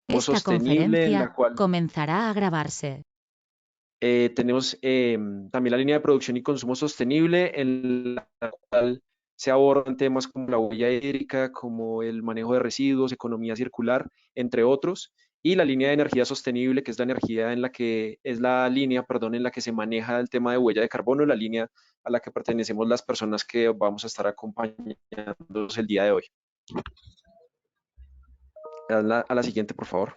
Esta sostenible, en la conferencia cual comenzará a grabarse. tenemos también la línea de producción y consumo sostenible, en la cual se abordan temas como la huella hídrica, como el manejo de residuos, economía circular, entre otros, y la línea de energía sostenible, que es la energía en la que es la línea, perdón, en la que se maneja el tema de huella de carbono, la línea a la que pertenecemos las personas que vamos a estar acompañándonos el día de hoy. A la siguiente, por favor.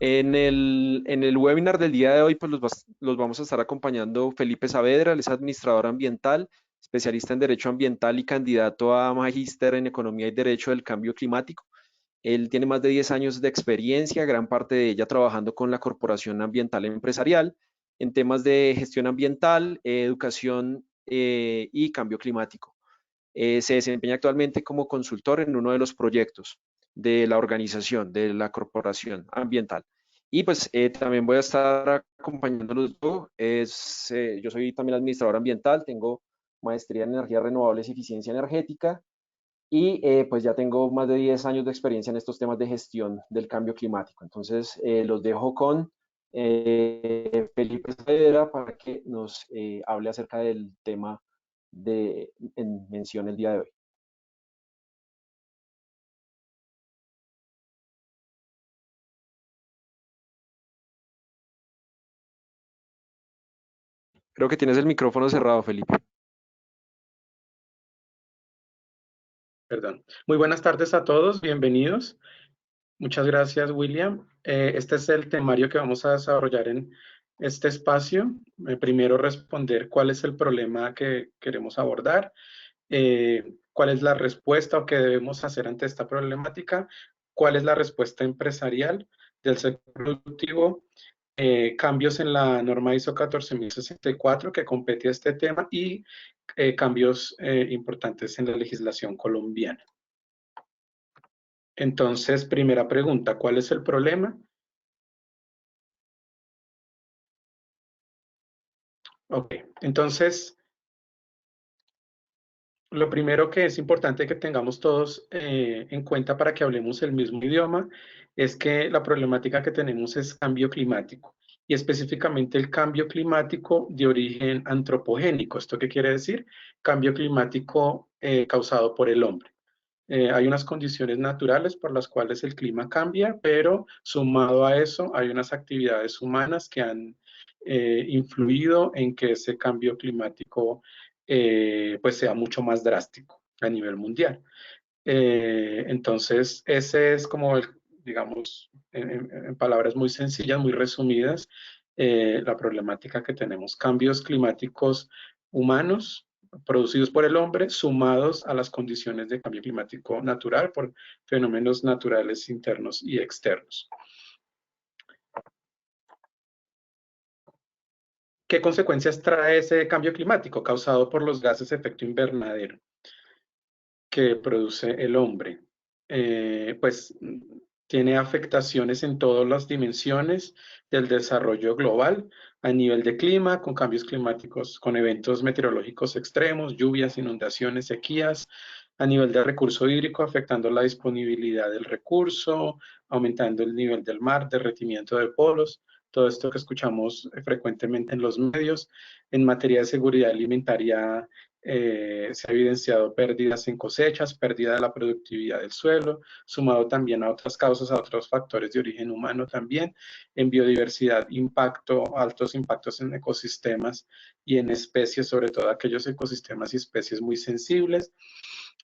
En el webinar del día de hoy, pues los vamos a estar acompañando Felipe Saavedra, él es administrador ambiental, especialista en Derecho Ambiental y candidato a magíster en Economía y Derecho del Cambio Climático. Él tiene más de 10 años de experiencia, gran parte de ella trabajando con la Corporación Ambiental Empresarial en temas de gestión ambiental, educación y cambio climático. Se desempeña actualmente como consultor en uno de los proyectos de la organización, de la Corporación Ambiental. Y pues también voy a estar acompañándolos yo. Yo soy también administrador ambiental, tengo maestría en energías renovables y eficiencia energética y pues ya tengo más de 10 años de experiencia en estos temas de gestión del cambio climático. Entonces los dejo con Felipe Saavedra para que nos hable acerca del tema en mención el día de hoy. Creo que tienes el micrófono cerrado, Felipe. Perdón. Muy buenas tardes a todos, bienvenidos. Muchas gracias, William. Este es el temario que vamos a desarrollar en este espacio. Primero, responder cuál es el problema que queremos abordar, cuál es la respuesta o qué debemos hacer ante esta problemática, cuál es la respuesta empresarial del sector productivo, cambios en la norma ISO 14064 que compete a este tema y cambios importantes en la legislación colombiana. Entonces, primera pregunta, ¿cuál es el problema? Ok, entonces, lo primero que es importante que tengamos todos en cuenta para que hablemos el mismo idioma es que la problemática que tenemos es cambio climático y específicamente el cambio climático de origen antropogénico. ¿Esto qué quiere decir? Cambio climático causado por el hombre. Hay unas condiciones naturales por las cuales el clima cambia, pero sumado a eso hay unas actividades humanas que han influido en que ese cambio climático pues sea mucho más drástico a nivel mundial. Entonces, ese es como, digamos, en palabras muy sencillas, muy resumidas, la problemática que tenemos. Cambios climáticos humanos producidos por el hombre, sumados a las condiciones de cambio climático natural por fenómenos naturales internos y externos. ¿Qué consecuencias trae ese cambio climático causado por los gases de efecto invernadero que produce el hombre? Pues tiene afectaciones en todas las dimensiones del desarrollo global, a nivel de clima, con cambios climáticos, con eventos meteorológicos extremos, lluvias, inundaciones, sequías, a nivel de recurso hídrico, afectando la disponibilidad del recurso, aumentando el nivel del mar, derretimiento de polos, todo esto que escuchamos frecuentemente en los medios. En materia de seguridad alimentaria, se ha evidenciado pérdidas en cosechas, pérdida de la productividad del suelo, sumado también a otras causas, a otros factores de origen humano también, en biodiversidad, impacto, altos impactos en ecosistemas y en especies, sobre todo aquellos ecosistemas y especies muy sensibles,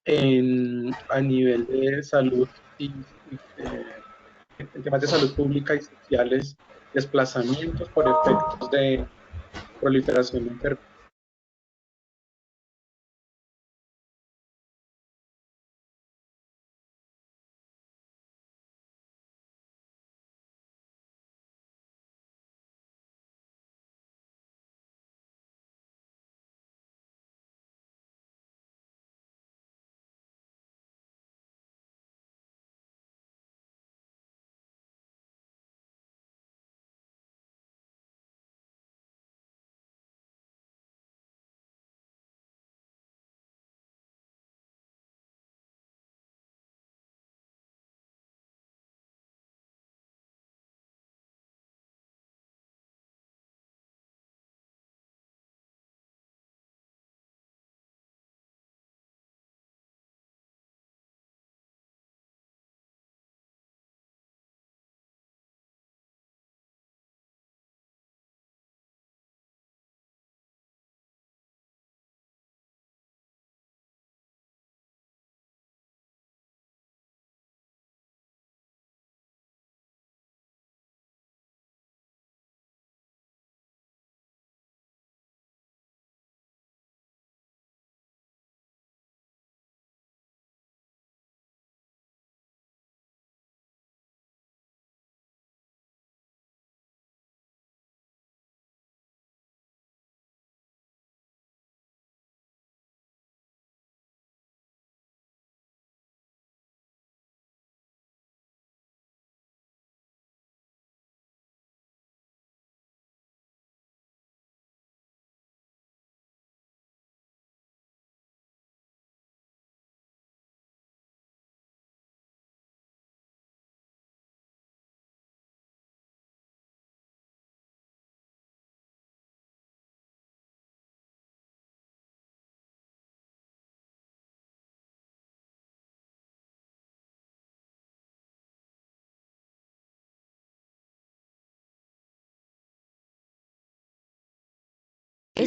a nivel de salud y en temas de salud pública y sociales, desplazamientos por efectos de proliferación de enfermedades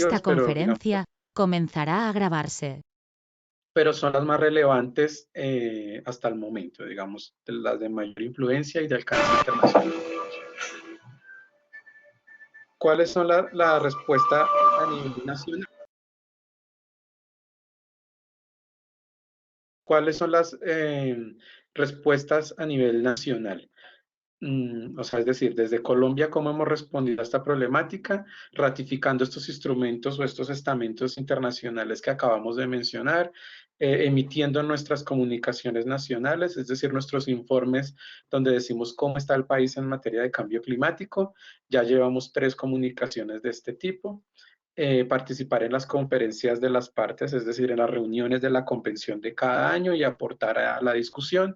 negativas, pero digamos, conferencia comenzará a grabarse. pero son las más relevantes hasta el momento, digamos, las de mayor influencia y de alcance internacional. ¿Cuáles son la respuesta a nivel nacional? ¿Cuáles son las respuestas a nivel nacional? O sea, es decir, desde Colombia, ¿cómo hemos respondido a esta problemática? Ratificando estos instrumentos o estos estamentos internacionales que acabamos de mencionar, emitiendo nuestras comunicaciones nacionales, es decir, nuestros informes donde decimos cómo está el país en materia de cambio climático. Ya llevamos 3 comunicaciones de este tipo. Participar en las conferencias de las partes, es decir, en las reuniones de la convención de cada año y aportar a la discusión.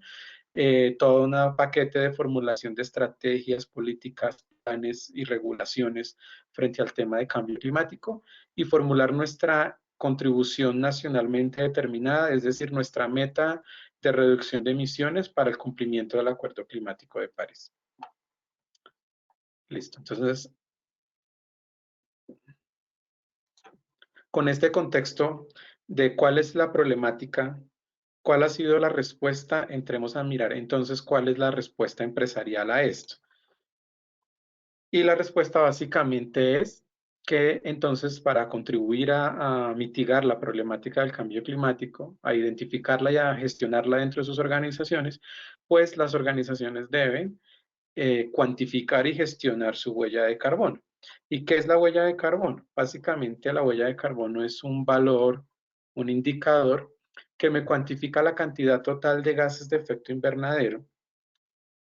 Todo un paquete de formulación de estrategias, políticas, planes y regulaciones frente al tema de cambio climático y formular nuestra contribución nacionalmente determinada, es decir, nuestra meta de reducción de emisiones para el cumplimiento del Acuerdo Climático de París. Listo. Entonces, con este contexto de cuál es la problemática, cuál ha sido la respuesta, entremos a mirar entonces cuál es la respuesta empresarial a esto. Y la respuesta básicamente es que entonces para contribuir a mitigar la problemática del cambio climático, a identificarla y a gestionarla dentro de sus organizaciones, pues las organizaciones deben cuantificar y gestionar su huella de carbono. ¿Y qué es la huella de carbono? Básicamente la huella de carbono es un valor, un indicador que me cuantifica la cantidad total de gases de efecto invernadero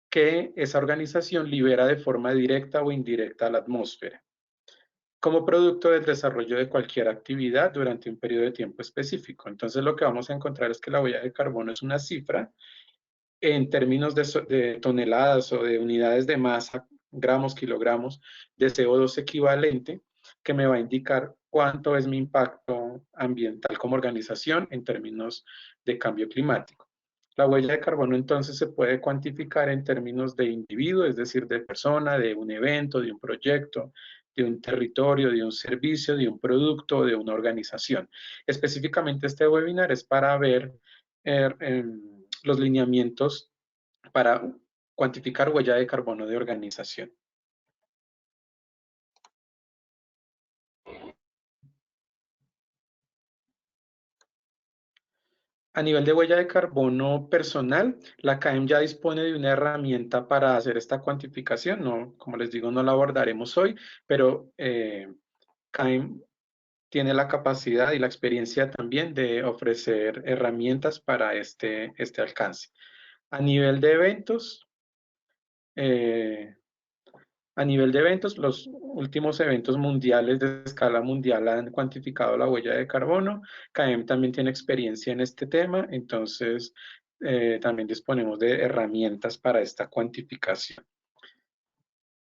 que esa organización libera de forma directa o indirecta a la atmósfera, como producto del desarrollo de cualquier actividad durante un periodo de tiempo específico. Entonces lo que vamos a encontrar es que la huella de carbono es una cifra en términos de toneladas o de unidades de masa, gramos, kilogramos de CO2 equivalente, que me va a indicar cuánto es mi impacto ambiental como organización en términos de cambio climático. La huella de carbono entonces se puede cuantificar en términos de individuo, es decir, de persona, de un evento, de un proyecto, de un territorio, de un servicio, de un producto, de una organización. Específicamente este webinar es para ver los lineamientos para cuantificar huella de carbono de organización. A nivel de huella de carbono personal, la CAEM ya dispone de una herramienta para hacer esta cuantificación. No, como les digo, no la abordaremos hoy, pero CAEM tiene la capacidad y la experiencia también de ofrecer herramientas para este alcance. A nivel de eventos, los últimos eventos mundiales de escala mundial han cuantificado la huella de carbono. CAEM también tiene experiencia en este tema, entonces también disponemos de herramientas para esta cuantificación.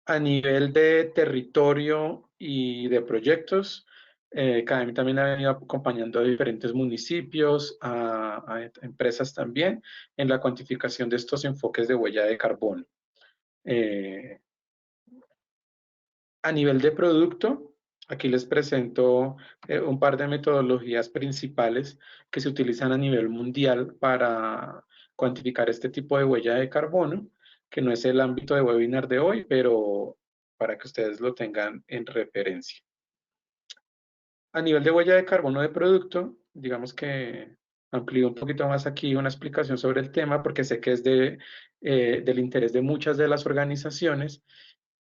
A nivel de territorio y de proyectos, CAEM también ha venido acompañando a diferentes municipios, a empresas también, en la cuantificación de estos enfoques de huella de carbono. A nivel de producto, aquí les presento un par de metodologías principales que se utilizan a nivel mundial para cuantificar este tipo de huella de carbono, que no es el ámbito de webinar de hoy, pero para que ustedes lo tengan en referencia. A nivel de huella de carbono de producto, digamos que amplío un poquito más aquí una explicación sobre el tema, porque sé que es del interés de muchas de las organizaciones,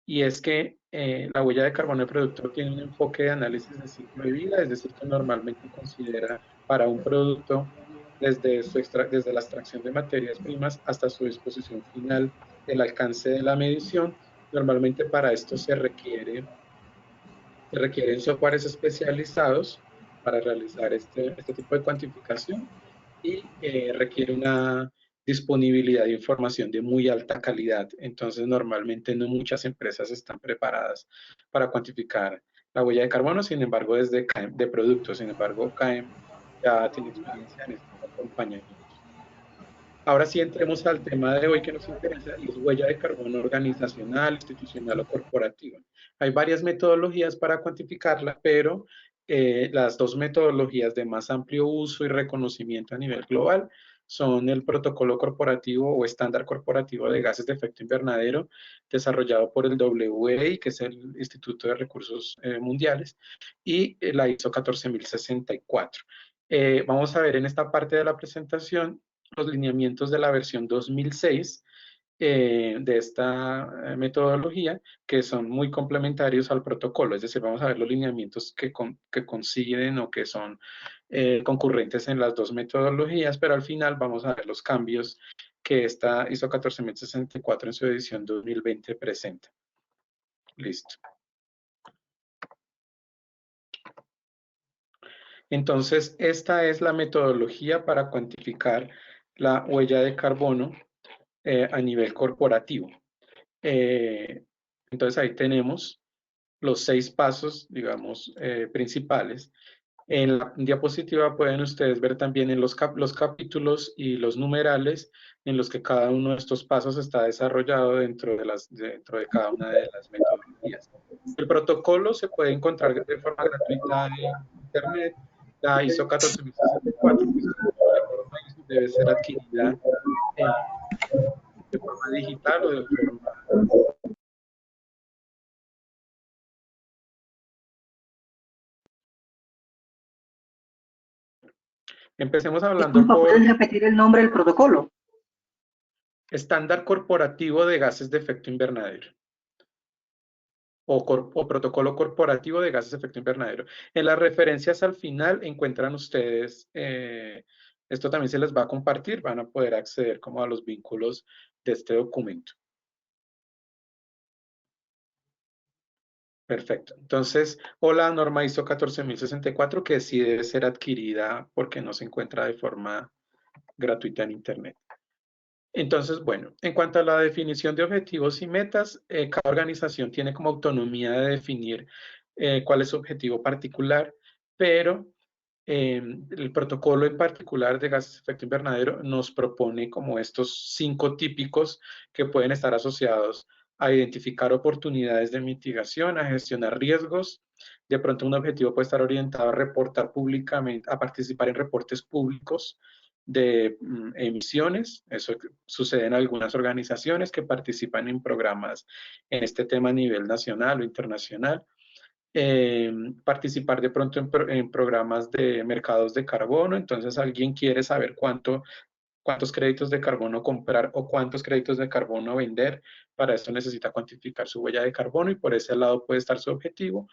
y es que la huella de carbono del producto tiene un enfoque de análisis de ciclo de vida, es decir, que normalmente considera para un producto desde la extracción de materias primas hasta su disposición final el alcance de la medición. Normalmente para esto se requieren softwares especializados para realizar este tipo de cuantificación y requiere una disponibilidad de información de muy alta calidad. Entonces, normalmente no muchas empresas están preparadas para cuantificar la huella de carbono, sin embargo, desde CAEM, de productos. Sin embargo, CAEM ya tiene experiencia en este acompañamiento. Ahora sí entremos al tema de hoy que nos interesa y es huella de carbono organizacional, institucional o corporativa. Hay varias metodologías para cuantificarla, pero Las dos metodologías de más amplio uso y reconocimiento a nivel global son el protocolo corporativo o estándar corporativo de gases de efecto invernadero desarrollado por el WEI, que es el Instituto de Recursos Mundiales, y la ISO 14064. Vamos a ver en esta parte de la presentación los lineamientos de la versión 2006 de esta metodología, que son muy complementarios al protocolo, es decir, vamos a ver los lineamientos que coinciden o que son concurrentes en las dos metodologías, pero al final vamos a ver los cambios que esta ISO 14064 en su edición 2020 presenta. Listo. Entonces, esta es la metodología para cuantificar la huella de carbono a nivel corporativo. Entonces, ahí tenemos los 6 pasos, digamos, principales. En la diapositiva pueden ustedes ver también en los capítulos y los numerales en los que cada uno de estos pasos está desarrollado dentro de cada una de las metodologías. El protocolo se puede encontrar de forma gratuita en Internet. La ISO 14064 pues, debe ser adquirida de forma digital o de forma... Empecemos hablando Disculpa, ¿puedes repetir el nombre del protocolo? Estándar corporativo de gases de efecto invernadero. O protocolo corporativo de gases de efecto invernadero. En las referencias al final encuentran ustedes, esto también se les va a compartir, van a poder acceder como a los vínculos de este documento. Perfecto. Entonces, o la norma ISO 14064 que sí debe ser adquirida porque no se encuentra de forma gratuita en Internet. Entonces, bueno, en cuanto a la definición de objetivos y metas, cada organización tiene como autonomía de definir cuál es su objetivo particular, pero el protocolo en particular de gases de efecto invernadero nos propone como estos 5 típicos que pueden estar asociados a identificar oportunidades de mitigación, a gestionar riesgos. De pronto un objetivo puede estar orientado a reportar públicamente, a participar en reportes públicos de emisiones. Eso sucede en algunas organizaciones que participan en programas en este tema a nivel nacional o internacional. Participar de pronto en programas de mercados de carbono. Entonces alguien quiere saber cuántos créditos de carbono comprar o cuántos créditos de carbono vender. Para esto necesita cuantificar su huella de carbono y por ese lado puede estar su objetivo.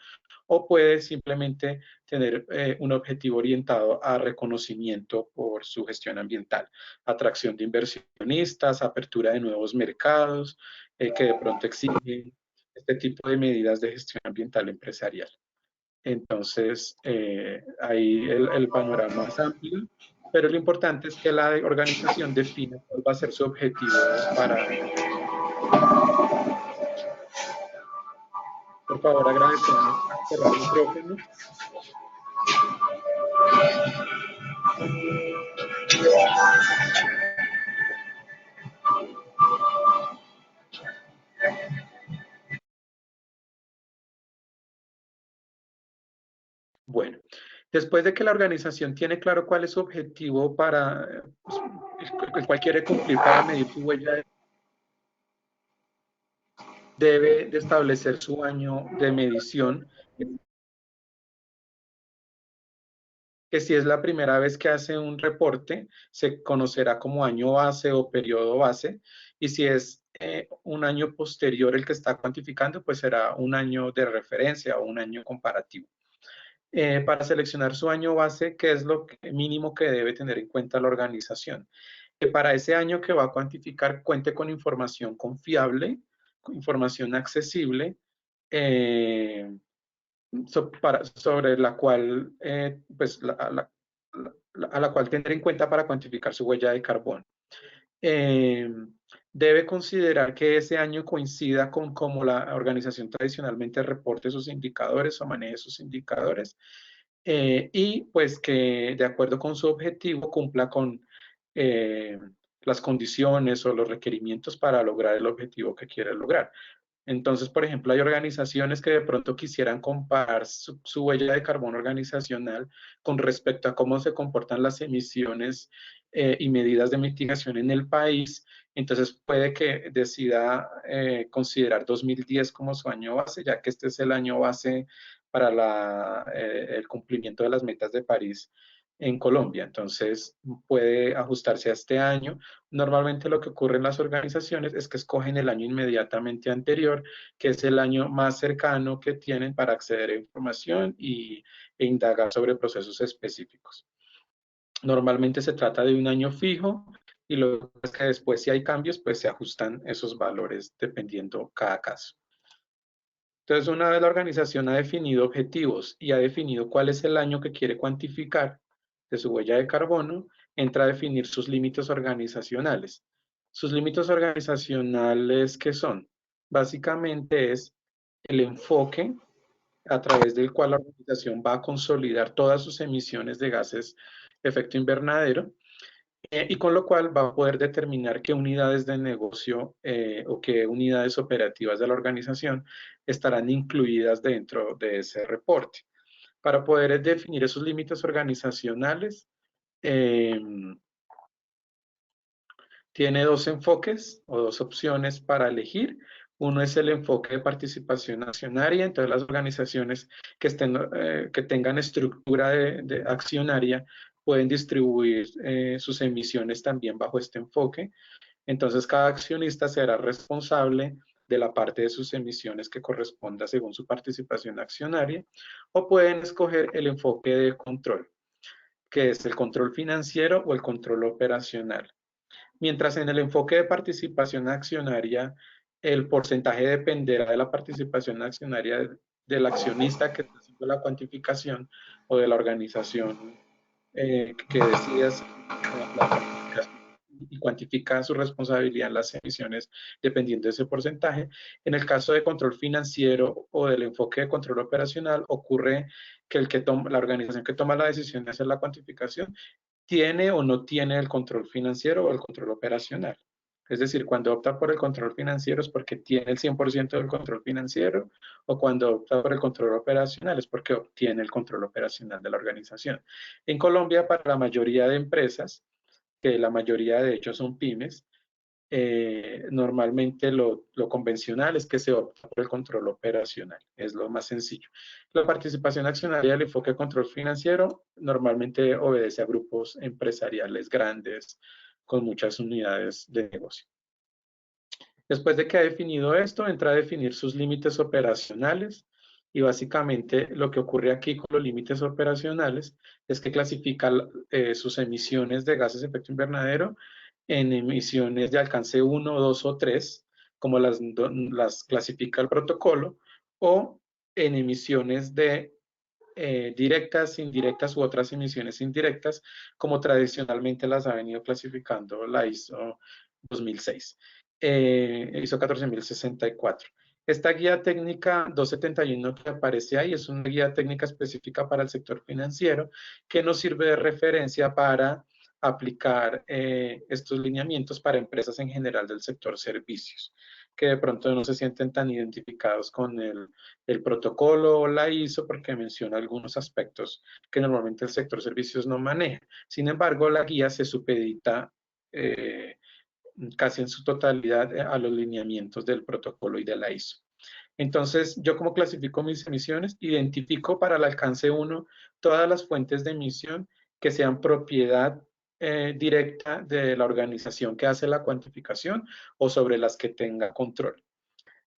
O puede simplemente tener un objetivo orientado a reconocimiento por su gestión ambiental, atracción de inversionistas, apertura de nuevos mercados que de pronto exigen este tipo de medidas de gestión ambiental empresarial. Entonces, ahí el panorama es amplio, pero lo importante es que la organización defina cuál va a ser su objetivo para... Por favor, agradecemos cerrar el micrófono. Bueno, después de que la organización tiene claro cuál es su objetivo para, el cual quiere cumplir para medir su huella, debe de establecer su año de medición, que si es la primera vez que hace un reporte, se conocerá como año base o periodo base, y si es un año posterior el que está cuantificando, pues será un año de referencia o un año comparativo. Para seleccionar su año base, ¿qué es lo mínimo que debe tener en cuenta la organización? Que para ese año que va a cuantificar cuente con información confiable, con información accesible, sobre la cual, pues, a la cual tener en cuenta para cuantificar su huella de carbono. Debe considerar que ese año coincida con cómo la organización tradicionalmente reporte sus indicadores o maneje sus indicadores y pues que de acuerdo con su objetivo cumpla con las condiciones o los requerimientos para lograr el objetivo que quiere lograr. Entonces, por ejemplo, hay organizaciones que de pronto quisieran comparar su huella de carbono organizacional con respecto a cómo se comportan las emisiones y medidas de mitigación en el país. Entonces, puede que decida considerar 2010 como su año base, ya que este es el año base para el cumplimiento de las metas de París en Colombia. Entonces, puede ajustarse a este año. Normalmente lo que ocurre en las organizaciones es que escogen el año inmediatamente anterior, que es el año más cercano que tienen para acceder a información e indagar sobre procesos específicos. Normalmente se trata de un año fijo y lo que es que después si hay cambios, pues se ajustan esos valores dependiendo cada caso. Entonces, una vez la organización ha definido objetivos y ha definido cuál es el año que quiere cuantificar de su huella de carbono, entra a definir sus límites organizacionales. Sus límites organizacionales, ¿qué son? Básicamente es el enfoque a través del cual la organización va a consolidar todas sus emisiones de gases de efecto invernadero y con lo cual va a poder determinar qué unidades de negocio o qué unidades operativas de la organización estarán incluidas dentro de ese reporte. Para poder definir esos límites organizacionales, tiene dos enfoques o dos opciones para elegir. Uno es el enfoque de participación accionaria, entonces las organizaciones que tengan estructura de accionaria pueden distribuir sus emisiones también bajo este enfoque. Entonces cada accionista será responsable de la parte de sus emisiones que corresponda según su participación accionaria, o pueden escoger el enfoque de control, que es el control financiero o el control operacional. Mientras en el enfoque de participación accionaria, el porcentaje dependerá de la participación accionaria del accionista que está haciendo la cuantificación o de la organización que decide hacer la cuantificación y cuantifica su responsabilidad en las emisiones dependiendo de ese porcentaje. En el caso de control financiero o del enfoque de control operacional, ocurre que la organización que toma la decisión de hacer la cuantificación tiene o no tiene el control financiero o el control operacional. Es decir, cuando opta por el control financiero es porque tiene el 100% del control financiero, o cuando opta por el control operacional es porque obtiene el control operacional de la organización. En Colombia, para la mayoría de empresas, que la mayoría de hecho son pymes, normalmente lo convencional es que se opta por el control operacional, es lo más sencillo. La participación accionaria del enfoque de control financiero normalmente obedece a grupos empresariales grandes con muchas unidades de negocio. Después de que ha definido esto, entra a definir sus límites operacionales y básicamente lo que ocurre aquí con los límites operacionales es que clasifica sus emisiones de gases de efecto invernadero en emisiones de alcance 1, 2 o 3, como las clasifica el protocolo, o en emisiones de directas, indirectas u otras emisiones indirectas, como tradicionalmente las ha venido clasificando la ISO 2006, ISO 14064. Esta guía técnica 271 que aparece ahí es una guía técnica específica para el sector financiero que nos sirve de referencia para aplicar estos lineamientos para empresas en general del sector servicios, que de pronto no se sienten tan identificados con el protocolo o la ISO porque menciona algunos aspectos que normalmente el sector servicios no maneja. Sin embargo, la guía se supedita casi en su totalidad a los lineamientos del protocolo y de la ISO. Entonces, ¿yo cómo clasifico mis emisiones? Identifico para el alcance 1 todas las fuentes de emisión que sean propiedad directa de la organización que hace la cuantificación o sobre las que tenga control.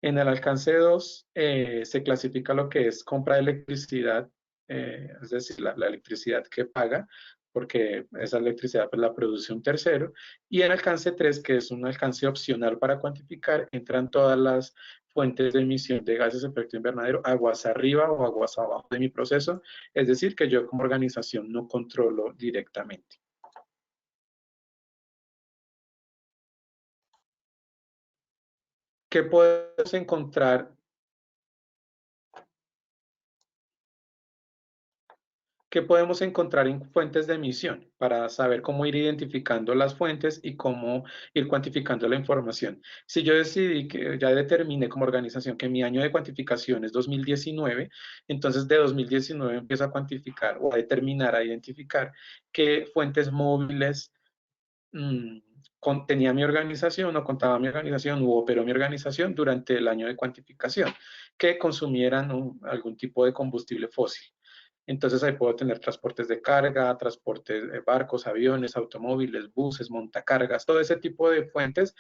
En el alcance 2 se clasifica lo que es compra de electricidad, es decir, la electricidad que paga, porque esa electricidad pues, la produce un tercero. Y en alcance 3, que es un alcance opcional para cuantificar, entran todas las fuentes de emisión de gases de efecto invernadero, aguas arriba o aguas abajo de mi proceso, es decir, que yo como organización no controlo directamente. ¿Qué podemos encontrar ¿Qué podemos encontrar en fuentes de emisión para saber cómo ir identificando las fuentes y cómo ir cuantificando la información? Si yo decidí que ya determiné como organización que mi año de cuantificación es 2019, entonces de 2019 empiezo a cuantificar o a determinar, a identificar qué fuentes móviles tenía mi organización o contaba mi organización u operó mi organización durante el año de cuantificación que consumieran algún tipo de combustible fósil. Entonces ahí puedo tener transportes de carga, transportes de barcos, aviones, automóviles, buses, montacargas, todo ese tipo de fuentes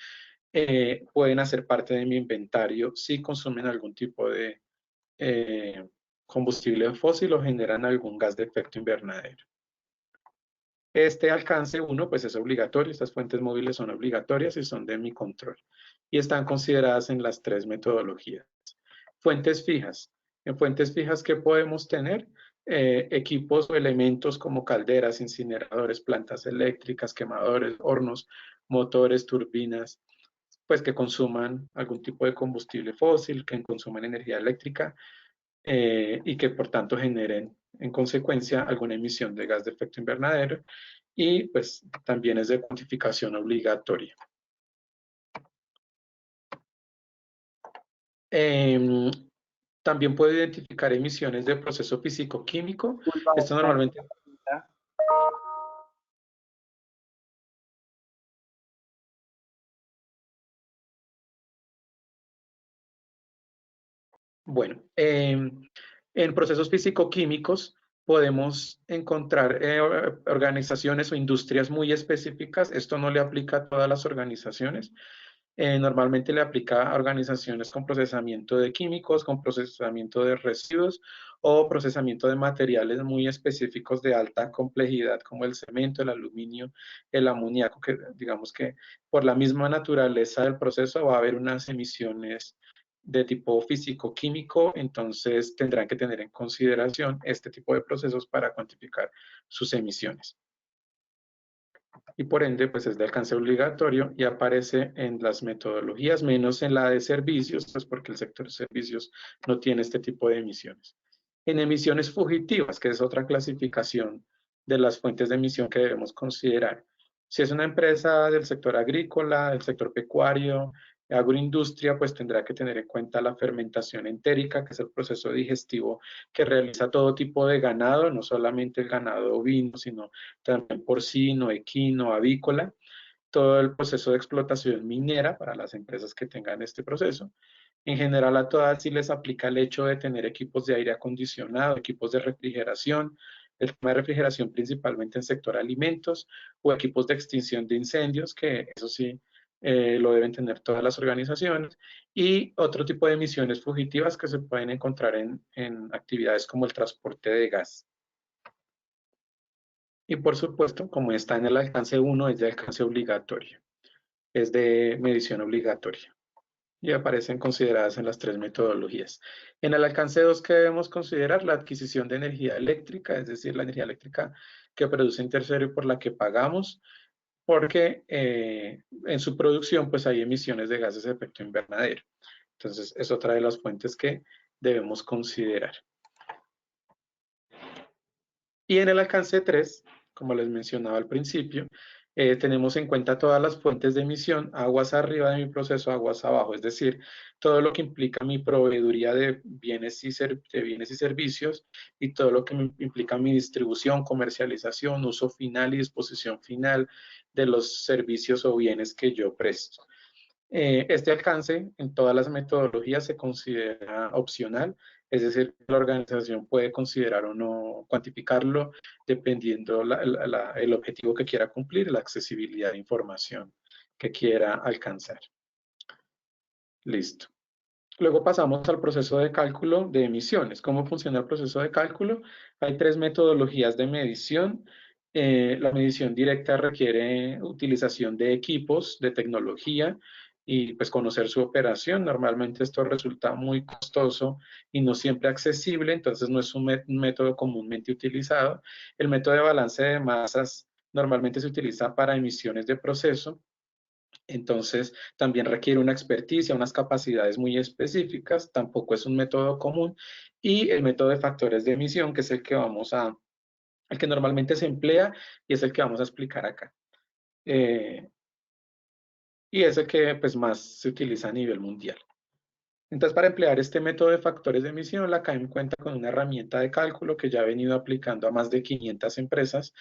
pueden hacer parte de mi inventario si consumen algún tipo de combustible fósil o generan algún gas de efecto invernadero. Este alcance 1 pues es obligatorio, estas fuentes móviles son obligatorias y son de mi control y están consideradas en las 3 metodologías. Fuentes fijas. En fuentes fijas, ¿qué podemos tener? Equipos o elementos como calderas, incineradores, plantas eléctricas, quemadores, hornos, motores, turbinas, pues que consuman algún tipo de combustible fósil, que consuman energía eléctrica y que por tanto generen en consecuencia alguna emisión de gas de efecto invernadero y pues también es de cuantificación obligatoria. También puedo identificar emisiones de proceso físico-químico. Esto normalmente... Bueno, en procesos físico-químicos podemos encontrar organizaciones o industrias muy específicas. Esto no le aplica a todas las organizaciones. Normalmente le aplica a organizaciones con procesamiento de químicos, con procesamiento de residuos o procesamiento de materiales muy específicos de alta complejidad como el cemento, el aluminio, el amoníaco, que digamos que por la misma naturaleza del proceso va a haber unas emisiones de tipo físico-químico, entonces tendrán que tener en consideración este tipo de procesos para cuantificar sus emisiones. Y por ende, pues es de alcance obligatorio y aparece en las metodologías, menos en la de servicios, pues porque el sector de servicios no tiene este tipo de emisiones. En emisiones fugitivas, que es otra clasificación de las fuentes de emisión que debemos considerar. Si es una empresa del sector agrícola, del sector pecuario, agroindustria, pues tendrá que tener en cuenta la fermentación entérica, que es el proceso digestivo que realiza todo tipo de ganado, no solamente el ganado ovino, sino también porcino, equino, avícola, todo el proceso de explotación minera para las empresas que tengan este proceso. En general a todas sí les aplica el hecho de tener equipos de aire acondicionado, equipos de refrigeración, el tema de refrigeración principalmente en sector alimentos o equipos de extinción de incendios, que eso sí lo deben tener todas las organizaciones, y otro tipo de emisiones fugitivas que se pueden encontrar en actividades como el transporte de gas. Y por supuesto, como está en el alcance 1, es de alcance obligatorio, es de medición obligatoria y aparecen consideradas en las 3 metodologías. En el alcance 2, ¿qué debemos considerar? La adquisición de energía eléctrica, es decir, la energía eléctrica que produce un tercero y por la que pagamos, porque en su producción pues hay emisiones de gases de efecto invernadero. Entonces, es otra de las fuentes que debemos considerar. Y en el alcance 3, como les mencionaba al principio, tenemos en cuenta todas las fuentes de emisión, aguas arriba de mi proceso, aguas abajo, es decir, todo lo que implica mi proveeduría de bienes y servicios y todo lo que implica mi distribución, comercialización, uso final y disposición final de los servicios o bienes que yo presto. Este alcance en todas las metodologías se considera opcional, es decir, la organización puede considerar o no cuantificarlo dependiendo el objetivo que quiera cumplir, la accesibilidad de información que quiera alcanzar. Listo. Luego pasamos al proceso de cálculo de emisiones. ¿Cómo funciona el proceso de cálculo? Hay 3 metodologías de medición. La medición directa requiere utilización de equipos, de tecnología y pues conocer su operación. Normalmente esto resulta muy costoso y no siempre accesible, entonces no es un método comúnmente utilizado. El método de balance de masas normalmente se utiliza para emisiones de proceso. Entonces, también requiere una experticia, unas capacidades muy específicas, tampoco es un método común. Y el método de factores de emisión, que es el que vamos a el que normalmente se emplea y es el que vamos a explicar acá. Y es el que pues, más se utiliza a nivel mundial. Entonces, para emplear este método de factores de emisión, la CAEM cuenta con una herramienta de cálculo que ya ha venido aplicando a más de 500 empresas.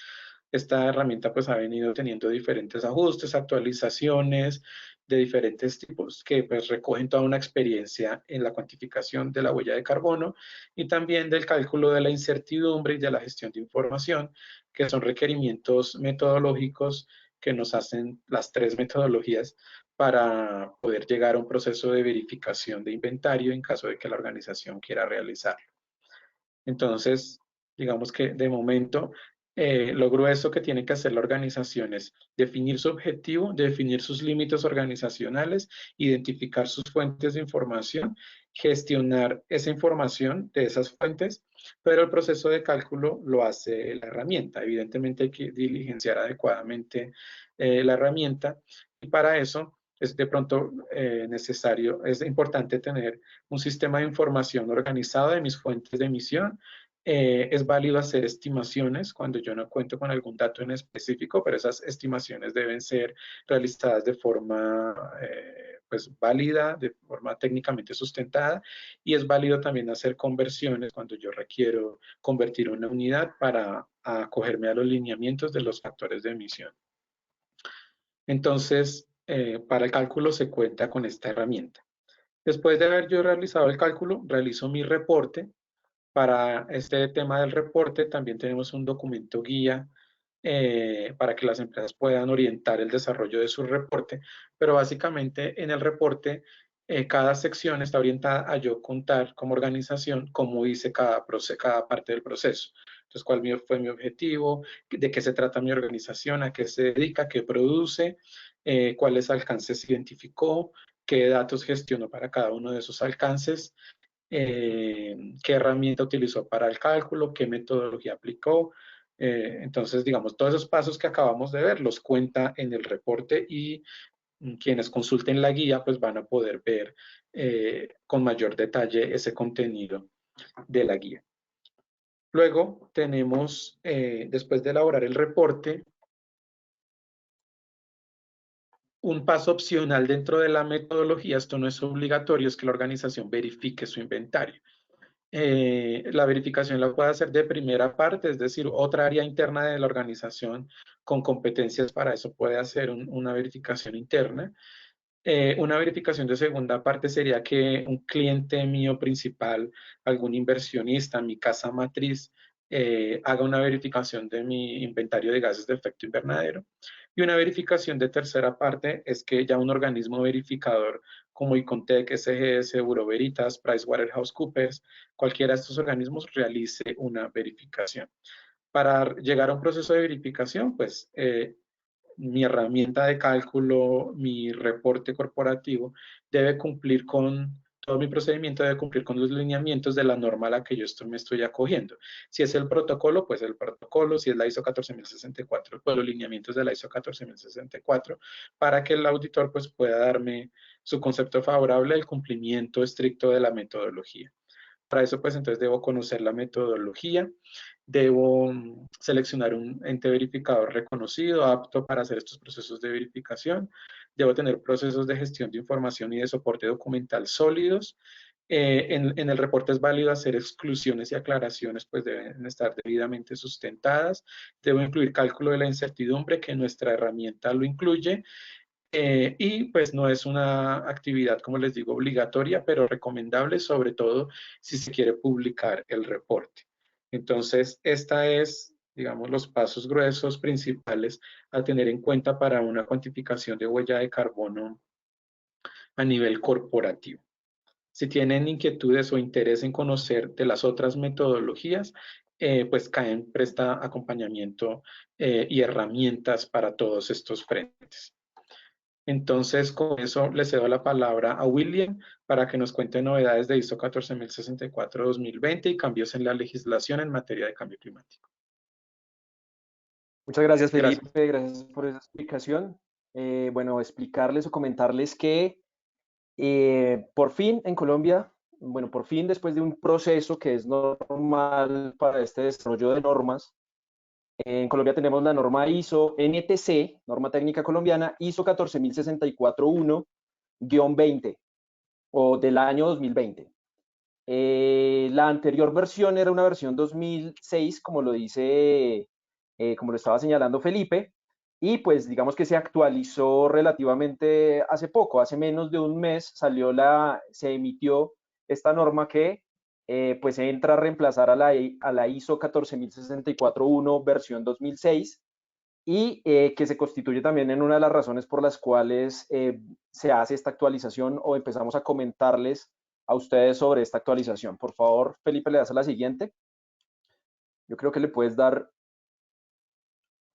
Esta herramienta pues ha venido teniendo diferentes ajustes, actualizaciones de diferentes tipos que pues recogen toda una experiencia en la cuantificación de la huella de carbono y también del cálculo de la incertidumbre y de la gestión de información, que son requerimientos metodológicos que nos hacen las tres metodologías para poder llegar a un proceso de verificación de inventario en caso de que la organización quiera realizarlo. Entonces, digamos que de momento, lo grueso que tiene que hacer la organización es definir su objetivo, definir sus límites organizacionales, identificar sus fuentes de información, gestionar esa información de esas fuentes, pero el proceso de cálculo lo hace la herramienta. Evidentemente hay que diligenciar adecuadamente la herramienta y para eso es de pronto necesario, es importante tener un sistema de información organizado de mis fuentes de emisión. Es válido hacer estimaciones cuando yo no cuento con algún dato en específico, pero esas estimaciones deben ser realizadas de forma pues válida, de forma técnicamente sustentada, y es válido también hacer conversiones cuando yo requiero convertir una unidad para acogerme a los lineamientos de los factores de emisión. Entonces, para el cálculo se cuenta con esta herramienta. Después de haber yo realizado el cálculo, realizo mi reporte. Para este tema del reporte también tenemos un documento guía para que las empresas puedan orientar el desarrollo de su reporte, pero básicamente en el reporte cada sección está orientada a yo contar como organización cómo hice cada parte del proceso. Entonces, cuál fue mi objetivo, de qué se trata mi organización, a qué se dedica, qué produce, cuáles alcances identificó, qué datos gestionó para cada uno de esos alcances, qué herramienta utilizó para el cálculo, qué metodología aplicó. Entonces, digamos, todos esos pasos que acabamos de ver los cuenta en el reporte y quienes consulten la guía pues van a poder ver con mayor detalle ese contenido de la guía. Luego tenemos, después de elaborar el reporte, un paso opcional dentro de la metodología. Esto no es obligatorio, es que la organización verifique su inventario. La verificación la puede hacer de primera parte, es decir, otra área interna de la organización con competencias para eso puede hacer una verificación interna. Una verificación de segunda parte sería que un cliente mío principal, algún inversionista, mi casa matriz, haga una verificación de mi inventario de gases de efecto invernadero. Y una verificación de tercera parte es que ya un organismo verificador como Icontec, SGS, Bureau Veritas, PricewaterhouseCoopers, cualquiera de estos organismos realice una verificación. Para llegar a un proceso de verificación, pues mi herramienta de cálculo, mi reporte corporativo, debe cumplir con, todo mi procedimiento debe cumplir con los lineamientos de la norma a la que yo me estoy acogiendo. Si es el protocolo, pues el protocolo, si es la ISO 14064, pues los lineamientos de la ISO 14064, para que el auditor pues pueda darme su concepto favorable del cumplimiento estricto de la metodología. Para eso, pues entonces debo conocer la metodología, debo seleccionar un ente verificador reconocido, apto para hacer estos procesos de verificación, debo tener procesos de gestión de información y de soporte documental sólidos. En el reporte es válido hacer exclusiones y aclaraciones, pues deben estar debidamente sustentadas. Debo incluir cálculo de la incertidumbre, que nuestra herramienta lo incluye. Y pues no es una actividad, como les digo, obligatoria, pero recomendable, sobre todo si se quiere publicar el reporte. Entonces, esta es, digamos, los pasos gruesos principales a tener en cuenta para una cuantificación de huella de carbono a nivel corporativo. Si tienen inquietudes o interés en conocer de las otras metodologías, pues CAEM presta acompañamiento y herramientas para todos estos frentes. Entonces, con eso le cedo la palabra a William para que nos cuente novedades de ISO 14064-2020 y cambios en la legislación en materia de cambio climático. Muchas gracias, Gracias. Felipe. Gracias por esa explicación. Bueno, explicarles o comentarles que por fin en Colombia, bueno, por fin después de un proceso que es normal para este desarrollo de normas, En Colombia tenemos la norma ISO NTC, norma técnica colombiana, ISO 14064-1-20 o del año 2020. La anterior versión era una versión 2006, como lo dice, como lo estaba señalando Felipe, y pues digamos que se actualizó relativamente hace poco, hace menos de un mes se emitió esta norma que pues entra a reemplazar a la ISO 14064-1 versión 2006 y que se constituye también en una de las razones por las cuales se hace esta actualización o empezamos a comentarles a ustedes sobre esta actualización. Por favor, Felipe, le das a la siguiente. Yo creo que le puedes dar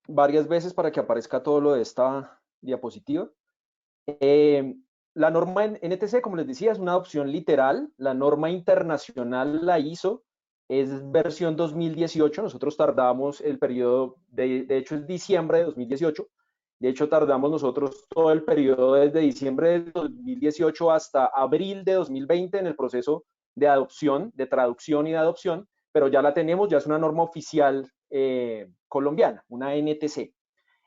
varias veces para que aparezca todo lo de esta diapositiva. La norma en NTC, como les decía, es una adopción literal. La norma internacional, la ISO, es versión 2018. Nosotros tardamos el periodo, de hecho es diciembre de 2018. De hecho, tardamos nosotros todo el periodo desde diciembre de 2018 hasta abril de 2020 en el proceso de adopción, de traducción y de adopción, pero ya la tenemos, ya es una norma oficial colombiana, una NTC.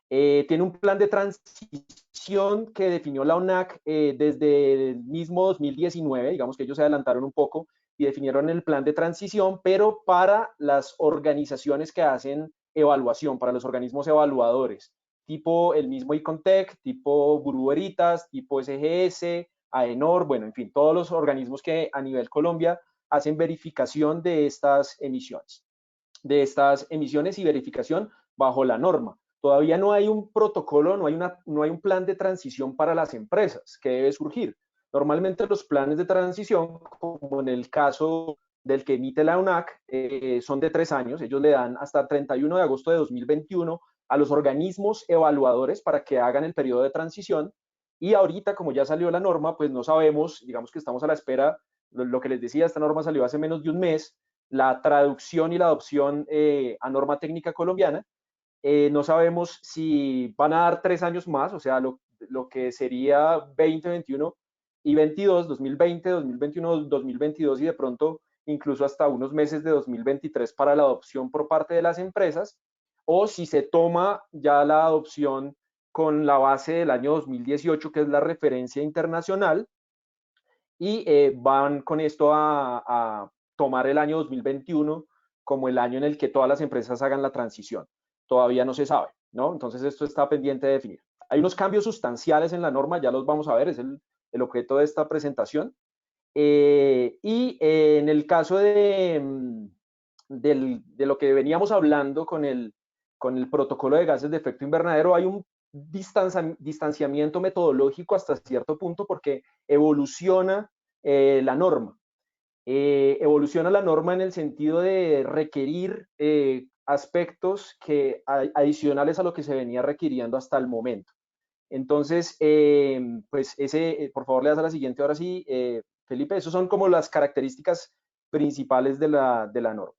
Tiene un plan de transición que definió la ONAC desde el mismo 2019, digamos que ellos se adelantaron un poco y definieron el plan de transición, pero para las organizaciones que hacen evaluación, para los organismos evaluadores, tipo el mismo Icontec, tipo Bureau Veritas, tipo SGS, AENOR, bueno, en fin, todos los organismos que a nivel Colombia hacen verificación de estas emisiones y verificación bajo la norma. Todavía no hay un protocolo, no hay un plan de transición para las empresas que debe surgir. Normalmente los planes de transición, como en el caso del que emite la ONAC, son de 3 años. Ellos le dan hasta el 31 de agosto de 2021 a los organismos evaluadores para que hagan el periodo de transición. Y ahorita, como ya salió la norma, pues no sabemos, digamos que estamos a la espera. Lo que les decía, esta norma salió hace menos de un mes. La traducción y la adopción a norma técnica colombiana. No sabemos si van a dar 3 años más, o sea, lo que sería 2021 y 22, 2020, 2021, 2022 y de pronto incluso hasta unos meses de 2023 para la adopción por parte de las empresas, o si se toma ya la adopción con la base del año 2018, que es la referencia internacional, y van con esto a tomar el año 2021 como el año en el que todas las empresas hagan la transición. Todavía no se sabe, ¿no? Entonces esto está pendiente de definir. Hay unos cambios sustanciales en la norma, ya los vamos a ver, es el objeto de esta presentación. En el caso de lo que veníamos hablando con el protocolo de gases de efecto invernadero, hay un distanciamiento metodológico hasta cierto punto porque evoluciona la norma. Evoluciona la norma en el sentido de requerir aspectos adicionales a lo que se venía requiriendo hasta el momento. Entonces, pues por favor le das a la siguiente ahora sí, Felipe, esos son como las características principales de la norma.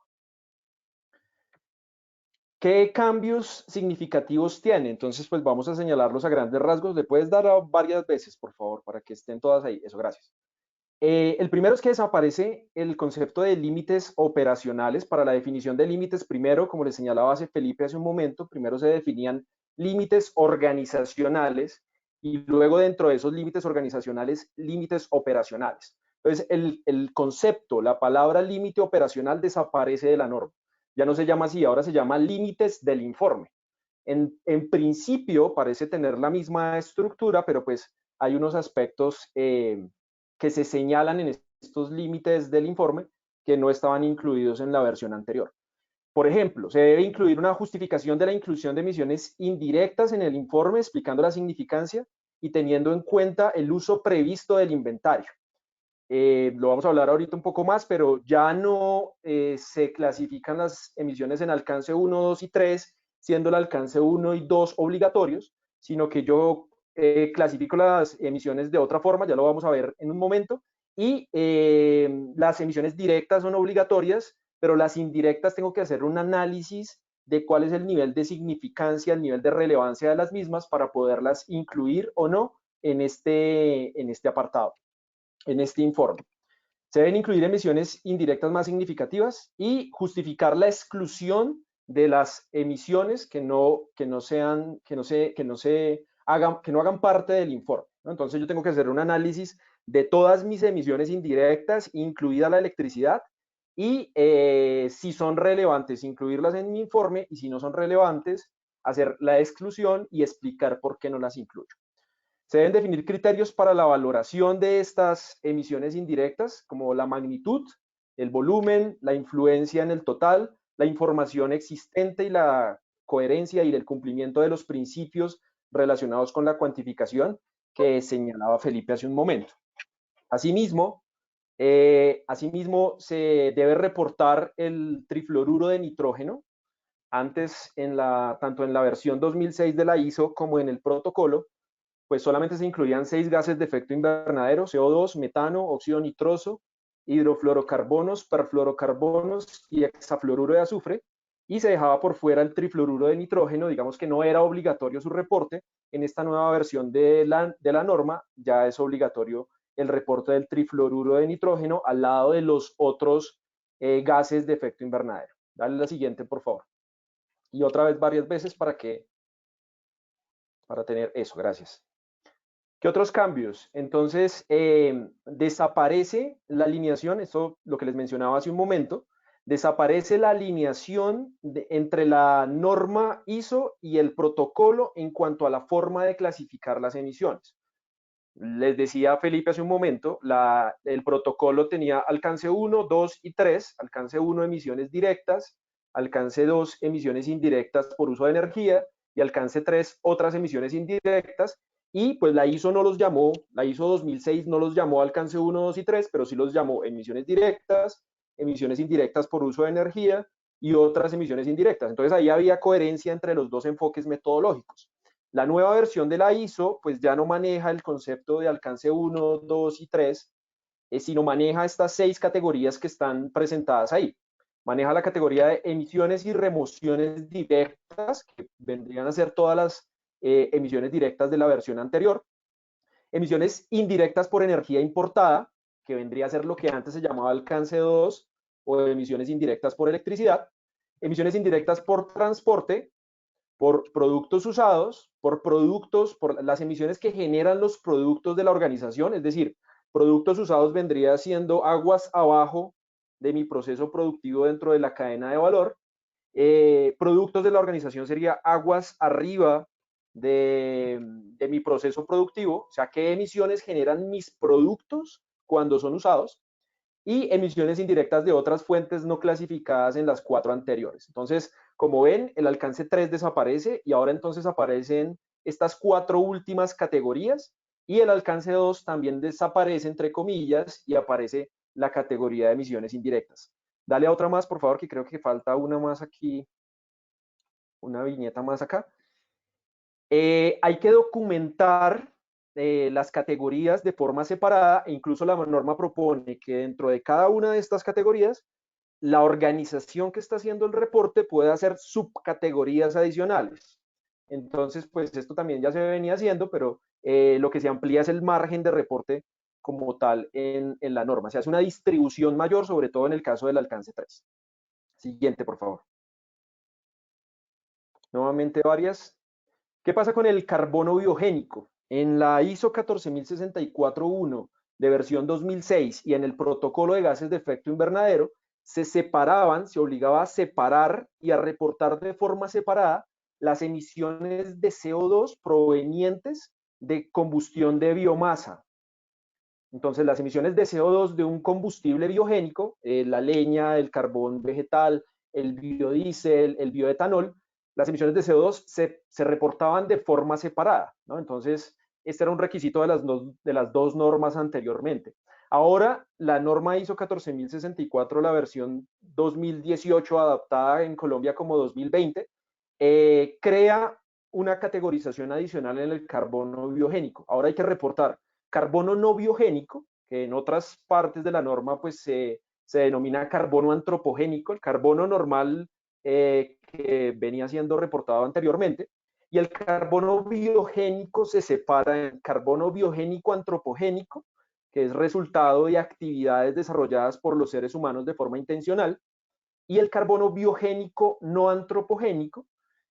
¿Qué cambios significativos tiene? Entonces, pues vamos a señalarlos a grandes rasgos. Le puedes dar varias veces, por favor, para que estén todas ahí. Eso, gracias. El primero es que desaparece el concepto de límites operacionales. Para la definición de límites, primero, como le señalaba Felipe hace un momento, primero se definían límites organizacionales y luego dentro de esos límites organizacionales, límites operacionales. Entonces, el concepto, la palabra límite operacional desaparece de la norma. Ya no se llama así, ahora se llama límites del informe. En principio parece tener la misma estructura, pero pues hay unos aspectos que se señalan en estos límites del informe que no estaban incluidos en la versión anterior. Por ejemplo, se debe incluir una justificación de la inclusión de emisiones indirectas en el informe, explicando la significancia y teniendo en cuenta el uso previsto del inventario. Lo vamos a hablar ahorita un poco más, pero ya no se clasifican las emisiones en alcance 1, 2 y 3, siendo el alcance 1 y 2 obligatorios, sino que yo clasifico las emisiones de otra forma, ya lo vamos a ver en un momento, y las emisiones directas son obligatorias, pero las indirectas tengo que hacer un análisis de cuál es el nivel de significancia, el nivel de relevancia de las mismas para poderlas incluir o no en este apartado, en este informe. Se deben incluir emisiones indirectas más significativas y justificar la exclusión de las emisiones que no hagan parte del informe, ¿no? Entonces yo tengo que hacer un análisis de todas mis emisiones indirectas, incluida la electricidad, y si son relevantes, incluirlas en mi informe, y si no son relevantes, hacer la exclusión y explicar por qué no las incluyo. Se deben definir criterios para la valoración de estas emisiones indirectas, como la magnitud, el volumen, la influencia en el total, la información existente y la coherencia y el cumplimiento de los principios relacionados con la cuantificación que señalaba Felipe hace un momento. Asimismo, se debe reportar el trifluoruro de nitrógeno. Antes, tanto en la versión 2006 de la ISO como en el protocolo, pues solamente se incluían 6 gases de efecto invernadero: CO2, metano, óxido nitroso, hidrofluorocarbonos, perfluorocarbonos y hexafluoruro de azufre, y se dejaba por fuera el trifluoruro de nitrógeno. Digamos que no era obligatorio su reporte. En esta nueva versión de la norma ya es obligatorio el reporte del trifluoruro de nitrógeno al lado de los otros gases de efecto invernadero. Dale la siguiente, por favor. Y otra vez varias veces para tener eso. Gracias. ¿Qué otros cambios? Entonces, desaparece la alineación, esto lo que les mencionaba hace un momento, desaparece la alineación entre la norma ISO y el protocolo en cuanto a la forma de clasificar las emisiones. Les decía Felipe hace un momento, el protocolo tenía alcance 1, 2 y 3, alcance 1 emisiones directas, alcance 2 emisiones indirectas por uso de energía y alcance 3 otras emisiones indirectas, y pues la ISO no los llamó, la ISO 2006 no los llamó alcance 1, 2 y 3, pero sí los llamó emisiones directas, emisiones indirectas por uso de energía y otras emisiones indirectas. Entonces ahí había coherencia entre los dos enfoques metodológicos. La nueva versión de la ISO pues ya no maneja el concepto de alcance 1, 2 y 3, sino maneja estas 6 categorías que están presentadas ahí. Maneja la categoría de emisiones y remociones directas, que vendrían a ser todas las emisiones directas de la versión anterior. Emisiones indirectas por energía importada, que vendría a ser lo que antes se llamaba alcance 2, o emisiones indirectas por electricidad. Emisiones indirectas por transporte, por productos usados, por las emisiones que generan los productos de la organización. Es decir, productos usados vendría siendo aguas abajo de mi proceso productivo dentro de la cadena de valor. Productos de la organización sería aguas arriba de mi proceso productivo, o sea, qué emisiones generan mis productos cuando son usados, y emisiones indirectas de otras fuentes no clasificadas en las 4 anteriores. Entonces, como ven, el alcance 3 desaparece y ahora entonces aparecen estas 4 últimas categorías, y el alcance 2 también desaparece, entre comillas, y aparece la categoría de emisiones indirectas. Dale a otra más, por favor, que creo que falta una más aquí, una viñeta más acá. Hay que documentar las categorías de forma separada, e incluso la norma propone que dentro de cada una de estas categorías, la organización que está haciendo el reporte puede hacer subcategorías adicionales. Entonces, pues esto también ya se venía haciendo, pero lo que se amplía es el margen de reporte como tal en la norma. Se hace una distribución mayor, sobre todo en el caso del alcance 3. Siguiente, por favor. Nuevamente varias. ¿Qué pasa con el carbono biogénico? En la ISO 14064-1 de versión 2006 y en el protocolo de gases de efecto invernadero, se obligaba a separar y a reportar de forma separada las emisiones de CO2 provenientes de combustión de biomasa. Entonces, las emisiones de CO2 de un combustible biogénico, la leña, el carbón vegetal, el biodiesel, el bioetanol, las emisiones de CO2 se reportaban de forma separada, ¿no? Entonces, este era un requisito de las dos normas anteriormente. Ahora, la norma ISO 14064, la versión 2018, adaptada en Colombia como 2020, crea una categorización adicional en el carbono biogénico. Ahora hay que reportar carbono no biogénico, que en otras partes de la norma pues se denomina carbono antropogénico, el carbono normal que venía siendo reportado anteriormente, y el carbono biogénico se separa en carbono biogénico antropogénico, que es resultado de actividades desarrolladas por los seres humanos de forma intencional, y el carbono biogénico no antropogénico,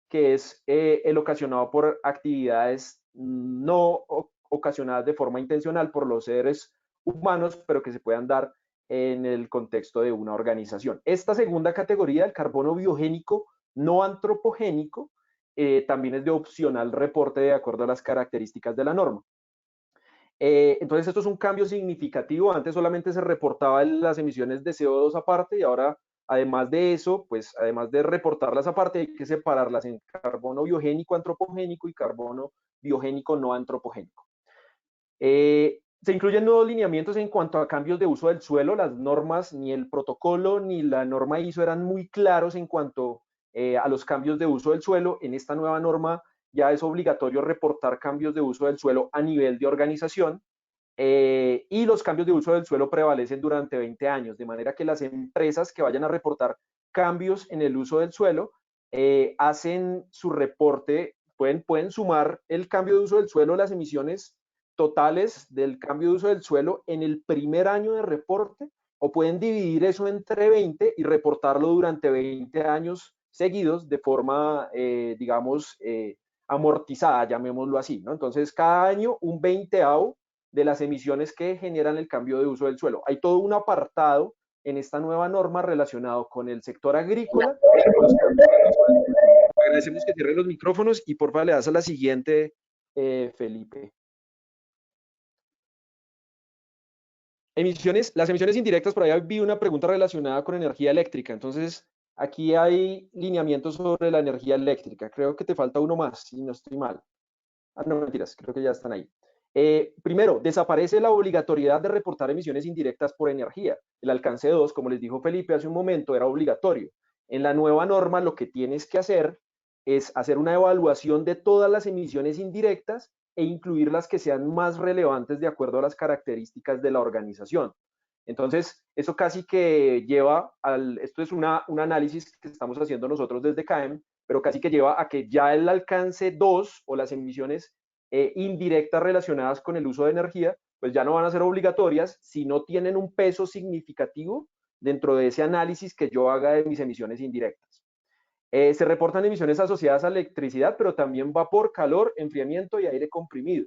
que es el ocasionado por actividades no ocasionadas de forma intencional por los seres humanos, pero que se puedan dar en el contexto de una organización. Esta segunda categoría, el carbono biogénico no antropogénico, también es de opcional reporte de acuerdo a las características de la norma. Entonces esto es un cambio significativo. Antes solamente se reportaban las emisiones de CO2 aparte y ahora, además de eso, pues además de reportarlas aparte, hay que separarlas en carbono biogénico antropogénico y carbono biogénico no antropogénico. Se incluyen nuevos lineamientos en cuanto a cambios de uso del suelo. Las normas, ni el protocolo ni la norma ISO eran muy claros en cuanto a los cambios de uso del suelo. En esta nueva norma ya es obligatorio reportar cambios de uso del suelo a nivel de organización, y los cambios de uso del suelo prevalecen durante 20 años, de manera que las empresas que vayan a reportar cambios en el uso del suelo hacen su reporte, pueden sumar el cambio de uso del suelo, las emisiones totales del cambio de uso del suelo en el primer año de reporte, o pueden dividir eso entre 20 y reportarlo durante 20 años seguidos de forma, digamos, amortizada, llamémoslo así, ¿no? Entonces, cada año un 20avo de las emisiones que generan el cambio de uso del suelo. Hay todo un apartado en esta nueva norma relacionado con el sector agrícola. Agradecemos que cierren los micrófonos y por favor le das a la siguiente, Felipe. Las emisiones indirectas, por ahí vi una pregunta relacionada con energía eléctrica. Entonces, aquí hay lineamientos sobre la energía eléctrica. Creo que te falta uno más, si no estoy mal. Ah, no, mentiras, creo que ya están ahí. Primero, desaparece la obligatoriedad de reportar emisiones indirectas por energía. El alcance 2, como les dijo Felipe hace un momento, era obligatorio. En la nueva norma lo que tienes que hacer es hacer una evaluación de todas las emisiones indirectas e incluir las que sean más relevantes de acuerdo a las características de la organización. Entonces, eso casi que lleva esto es un análisis que estamos haciendo nosotros desde CAEM, pero casi que lleva a que ya el alcance 2 o las emisiones indirectas relacionadas con el uso de energía, pues ya no van a ser obligatorias si no tienen un peso significativo dentro de ese análisis que yo haga de mis emisiones indirectas. Se reportan emisiones asociadas a electricidad, pero también vapor, calor, enfriamiento y aire comprimido.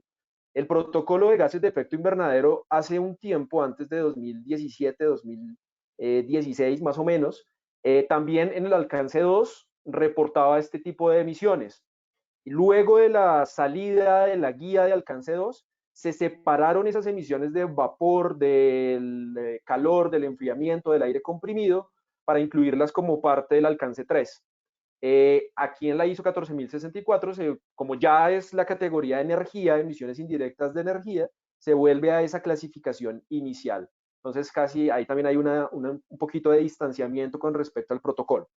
El protocolo de gases de efecto invernadero hace un tiempo, antes de 2017, 2016 más o menos, también en el alcance 2 reportaba este tipo de emisiones. Y luego de la salida de la guía de alcance 2, se separaron esas emisiones de vapor, del calor, del enfriamiento, del aire comprimido, para incluirlas como parte del alcance 3. Aquí en la ISO 14064, como ya es la categoría de energía, emisiones indirectas de energía, se vuelve a esa clasificación inicial. Entonces, casi ahí también hay un poquito de distanciamiento con respecto al protocolo.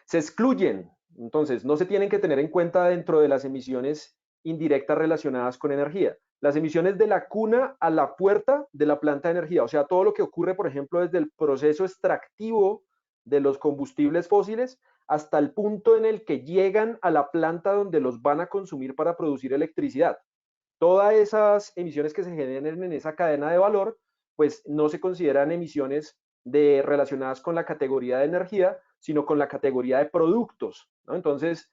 Se excluyen, entonces, no se tienen que tener en cuenta dentro de las emisiones indirectas relacionadas con energía. Las emisiones de la cuna a la puerta de la planta de energía, o sea, todo lo que ocurre, por ejemplo, desde el proceso extractivo de los combustibles fósiles hasta el punto en el que llegan a la planta donde los van a consumir para producir electricidad. Todas esas emisiones que se generen en esa cadena de valor, pues no se consideran emisiones relacionadas con la categoría de energía, sino con la categoría de productos, ¿no? Entonces,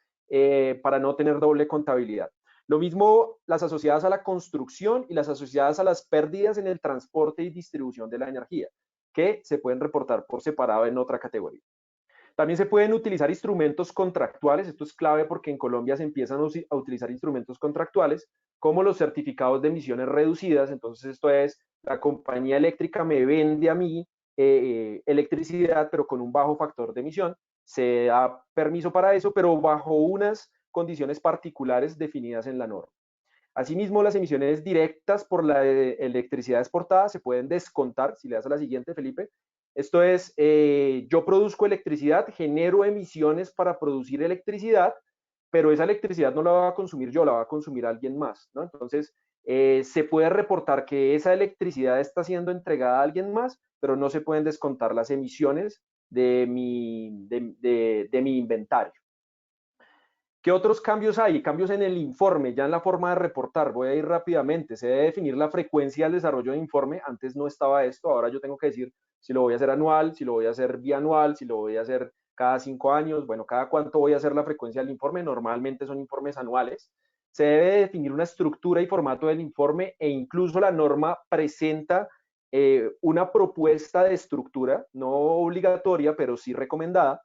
para no tener doble contabilidad. Lo mismo las asociadas a la construcción y las asociadas a las pérdidas en el transporte y distribución de la energía, que se pueden reportar por separado en otra categoría. También se pueden utilizar instrumentos contractuales. Esto es clave porque en Colombia se empiezan a utilizar instrumentos contractuales como los certificados de emisiones reducidas. Entonces, esto es, la compañía eléctrica me vende a mí electricidad, pero con un bajo factor de emisión. Se da permiso para eso, pero bajo unas condiciones particulares definidas en la norma. Asimismo, las emisiones directas por la electricidad exportada se pueden descontar. Si le das a la siguiente, Felipe. Esto es, yo produzco electricidad, genero emisiones para producir electricidad, pero esa electricidad no la va a consumir yo, la va a consumir alguien más, ¿no? Entonces, se puede reportar que esa electricidad está siendo entregada a alguien más, pero no se pueden descontar las emisiones de mi inventario. ¿Qué otros cambios hay? Cambios en el informe, ya en la forma de reportar. Voy a ir rápidamente. Se debe definir la frecuencia del desarrollo de informe. Antes no estaba esto, ahora yo tengo que decir si lo voy a hacer anual, si lo voy a hacer bianual, si lo voy a hacer cada 5 años, bueno, cada cuánto voy a hacer la frecuencia del informe. Normalmente son informes anuales. Se debe definir una estructura y formato del informe e incluso la norma presenta una propuesta de estructura, no obligatoria, pero sí recomendada.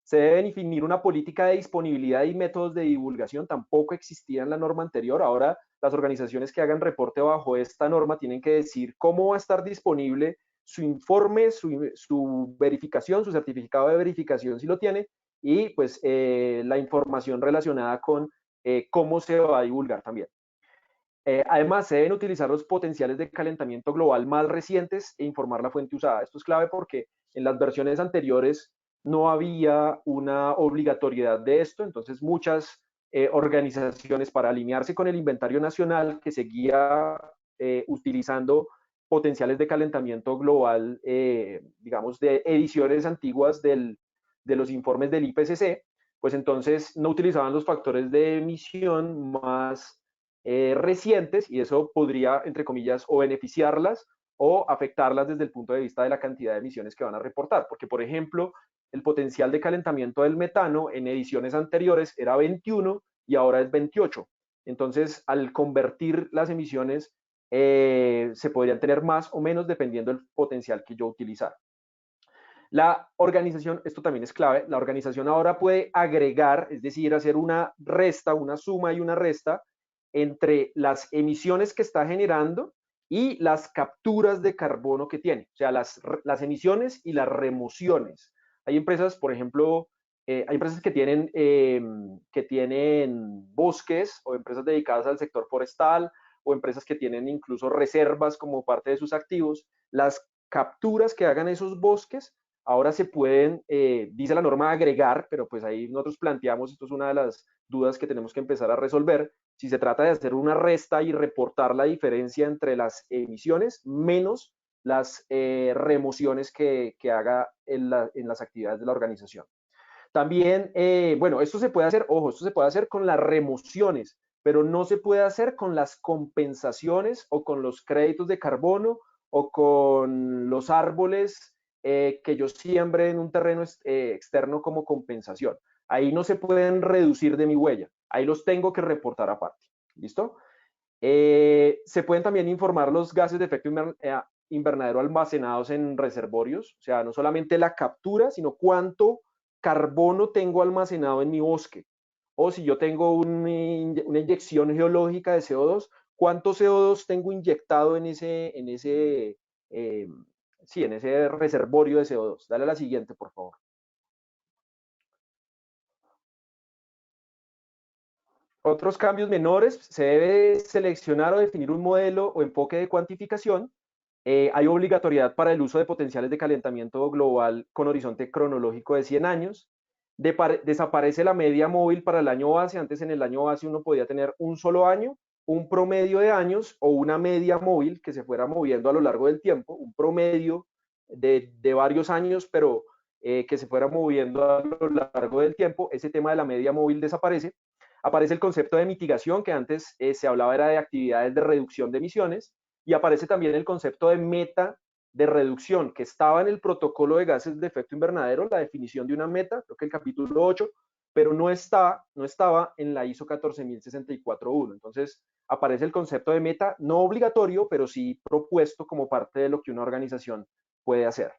Se debe definir una política de disponibilidad y métodos de divulgación. Tampoco existía en la norma anterior. Ahora las organizaciones que hagan reporte bajo esta norma tienen que decir cómo va a estar disponible su informe, su verificación, su certificado de verificación si lo tiene, y pues la información relacionada con cómo se va a divulgar también. Además, se deben utilizar los potenciales de calentamiento global más recientes e informar la fuente usada. Esto es clave porque en las versiones anteriores no había una obligatoriedad de esto, entonces muchas organizaciones, para alinearse con el inventario nacional que seguía utilizando potenciales de calentamiento global, digamos, de ediciones antiguas de los informes del IPCC, pues entonces no utilizaban los factores de emisión más recientes, y eso podría, entre comillas, o beneficiarlas o afectarlas desde el punto de vista de la cantidad de emisiones que van a reportar. Porque, por ejemplo, el potencial de calentamiento del metano en ediciones anteriores era 21 y ahora es 28. Entonces, al convertir las emisiones, se podrían tener más o menos dependiendo del potencial que yo utilizara. La organización, esto también es clave, la organización ahora puede agregar, es decir, hacer una resta, una suma y una resta entre las emisiones que está generando y las capturas de carbono que tiene, o sea, las emisiones y las remociones. Hay empresas, por ejemplo, hay empresas que tienen bosques, o empresas dedicadas al sector forestal, o empresas que tienen incluso reservas como parte de sus activos. Las capturas que hagan esos bosques ahora se pueden, dice la norma, agregar, pero pues ahí nosotros planteamos, esto es una de las dudas que tenemos que empezar a resolver, si se trata de hacer una resta y reportar la diferencia entre las emisiones menos las remociones que haga en las actividades de la organización. También, bueno, esto se puede hacer, ojo, esto se puede hacer con las remociones, pero no se puede hacer con las compensaciones o con los créditos de carbono o con los árboles que yo siembre en un terreno externo como compensación. Ahí no se pueden reducir de mi huella, ahí los tengo que reportar aparte. ¿Listo? Se pueden también informar los gases de efecto invernadero almacenados en reservorios, o sea, no solamente la captura, sino cuánto carbono tengo almacenado en mi bosque. O si yo tengo una inyección geológica de CO2, ¿cuánto CO2 tengo inyectado en ese reservorio de CO2? Dale a la siguiente, por favor. Otros cambios menores: se debe seleccionar o definir un modelo o enfoque de cuantificación. Hay obligatoriedad para el uso de potenciales de calentamiento global con horizonte cronológico de 100 años. Desaparece la media móvil para el año base. Antes, en el año base, uno podía tener un solo año, un promedio de años o una media móvil que se fuera moviendo a lo largo del tiempo, un promedio de varios años, pero que se fuera moviendo a lo largo del tiempo. Ese tema de la media móvil desaparece. Aparece el concepto de mitigación, que antes se hablaba era de actividades de reducción de emisiones, y aparece también el concepto de meta de reducción, que estaba en el protocolo de gases de efecto invernadero, la definición de una meta, creo que el capítulo 8, pero no estaba en la ISO 14064-1. Entonces aparece el concepto de meta, no obligatorio, pero sí propuesto como parte de lo que una organización puede hacer.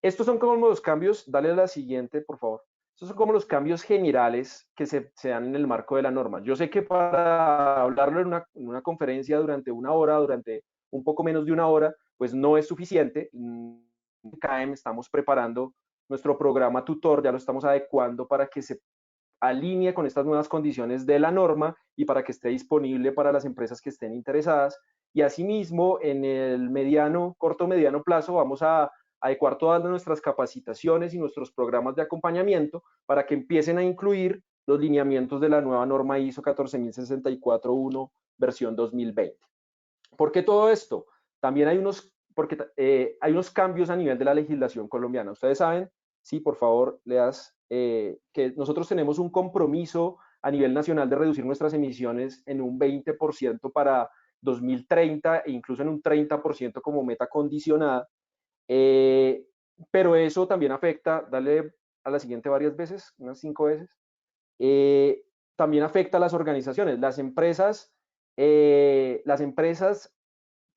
Estos son como los cambios. Dale a la siguiente, por favor. Estos son como los cambios generales que se dan en el marco de la norma. Yo sé que para hablarlo en una conferencia durante una hora, durante un poco menos de una hora, pues no es suficiente. En CAEM estamos preparando nuestro programa tutor, ya lo estamos adecuando para que se alinee con estas nuevas condiciones de la norma y para que esté disponible para las empresas que estén interesadas. Y asimismo, en el corto mediano plazo, vamos a adecuar todas nuestras capacitaciones y nuestros programas de acompañamiento para que empiecen a incluir los lineamientos de la nueva norma ISO 14064-1 versión 2020. ¿Por qué todo esto? También hay unos cambios a nivel de la legislación colombiana. Ustedes saben, sí, por favor, leas, que nosotros tenemos un compromiso a nivel nacional de reducir nuestras emisiones en un 20% para 2030 e incluso en un 30% como meta condicionada. Pero eso también afecta, dale a la siguiente varias veces, unas 5 veces, también afecta a las organizaciones. Las empresas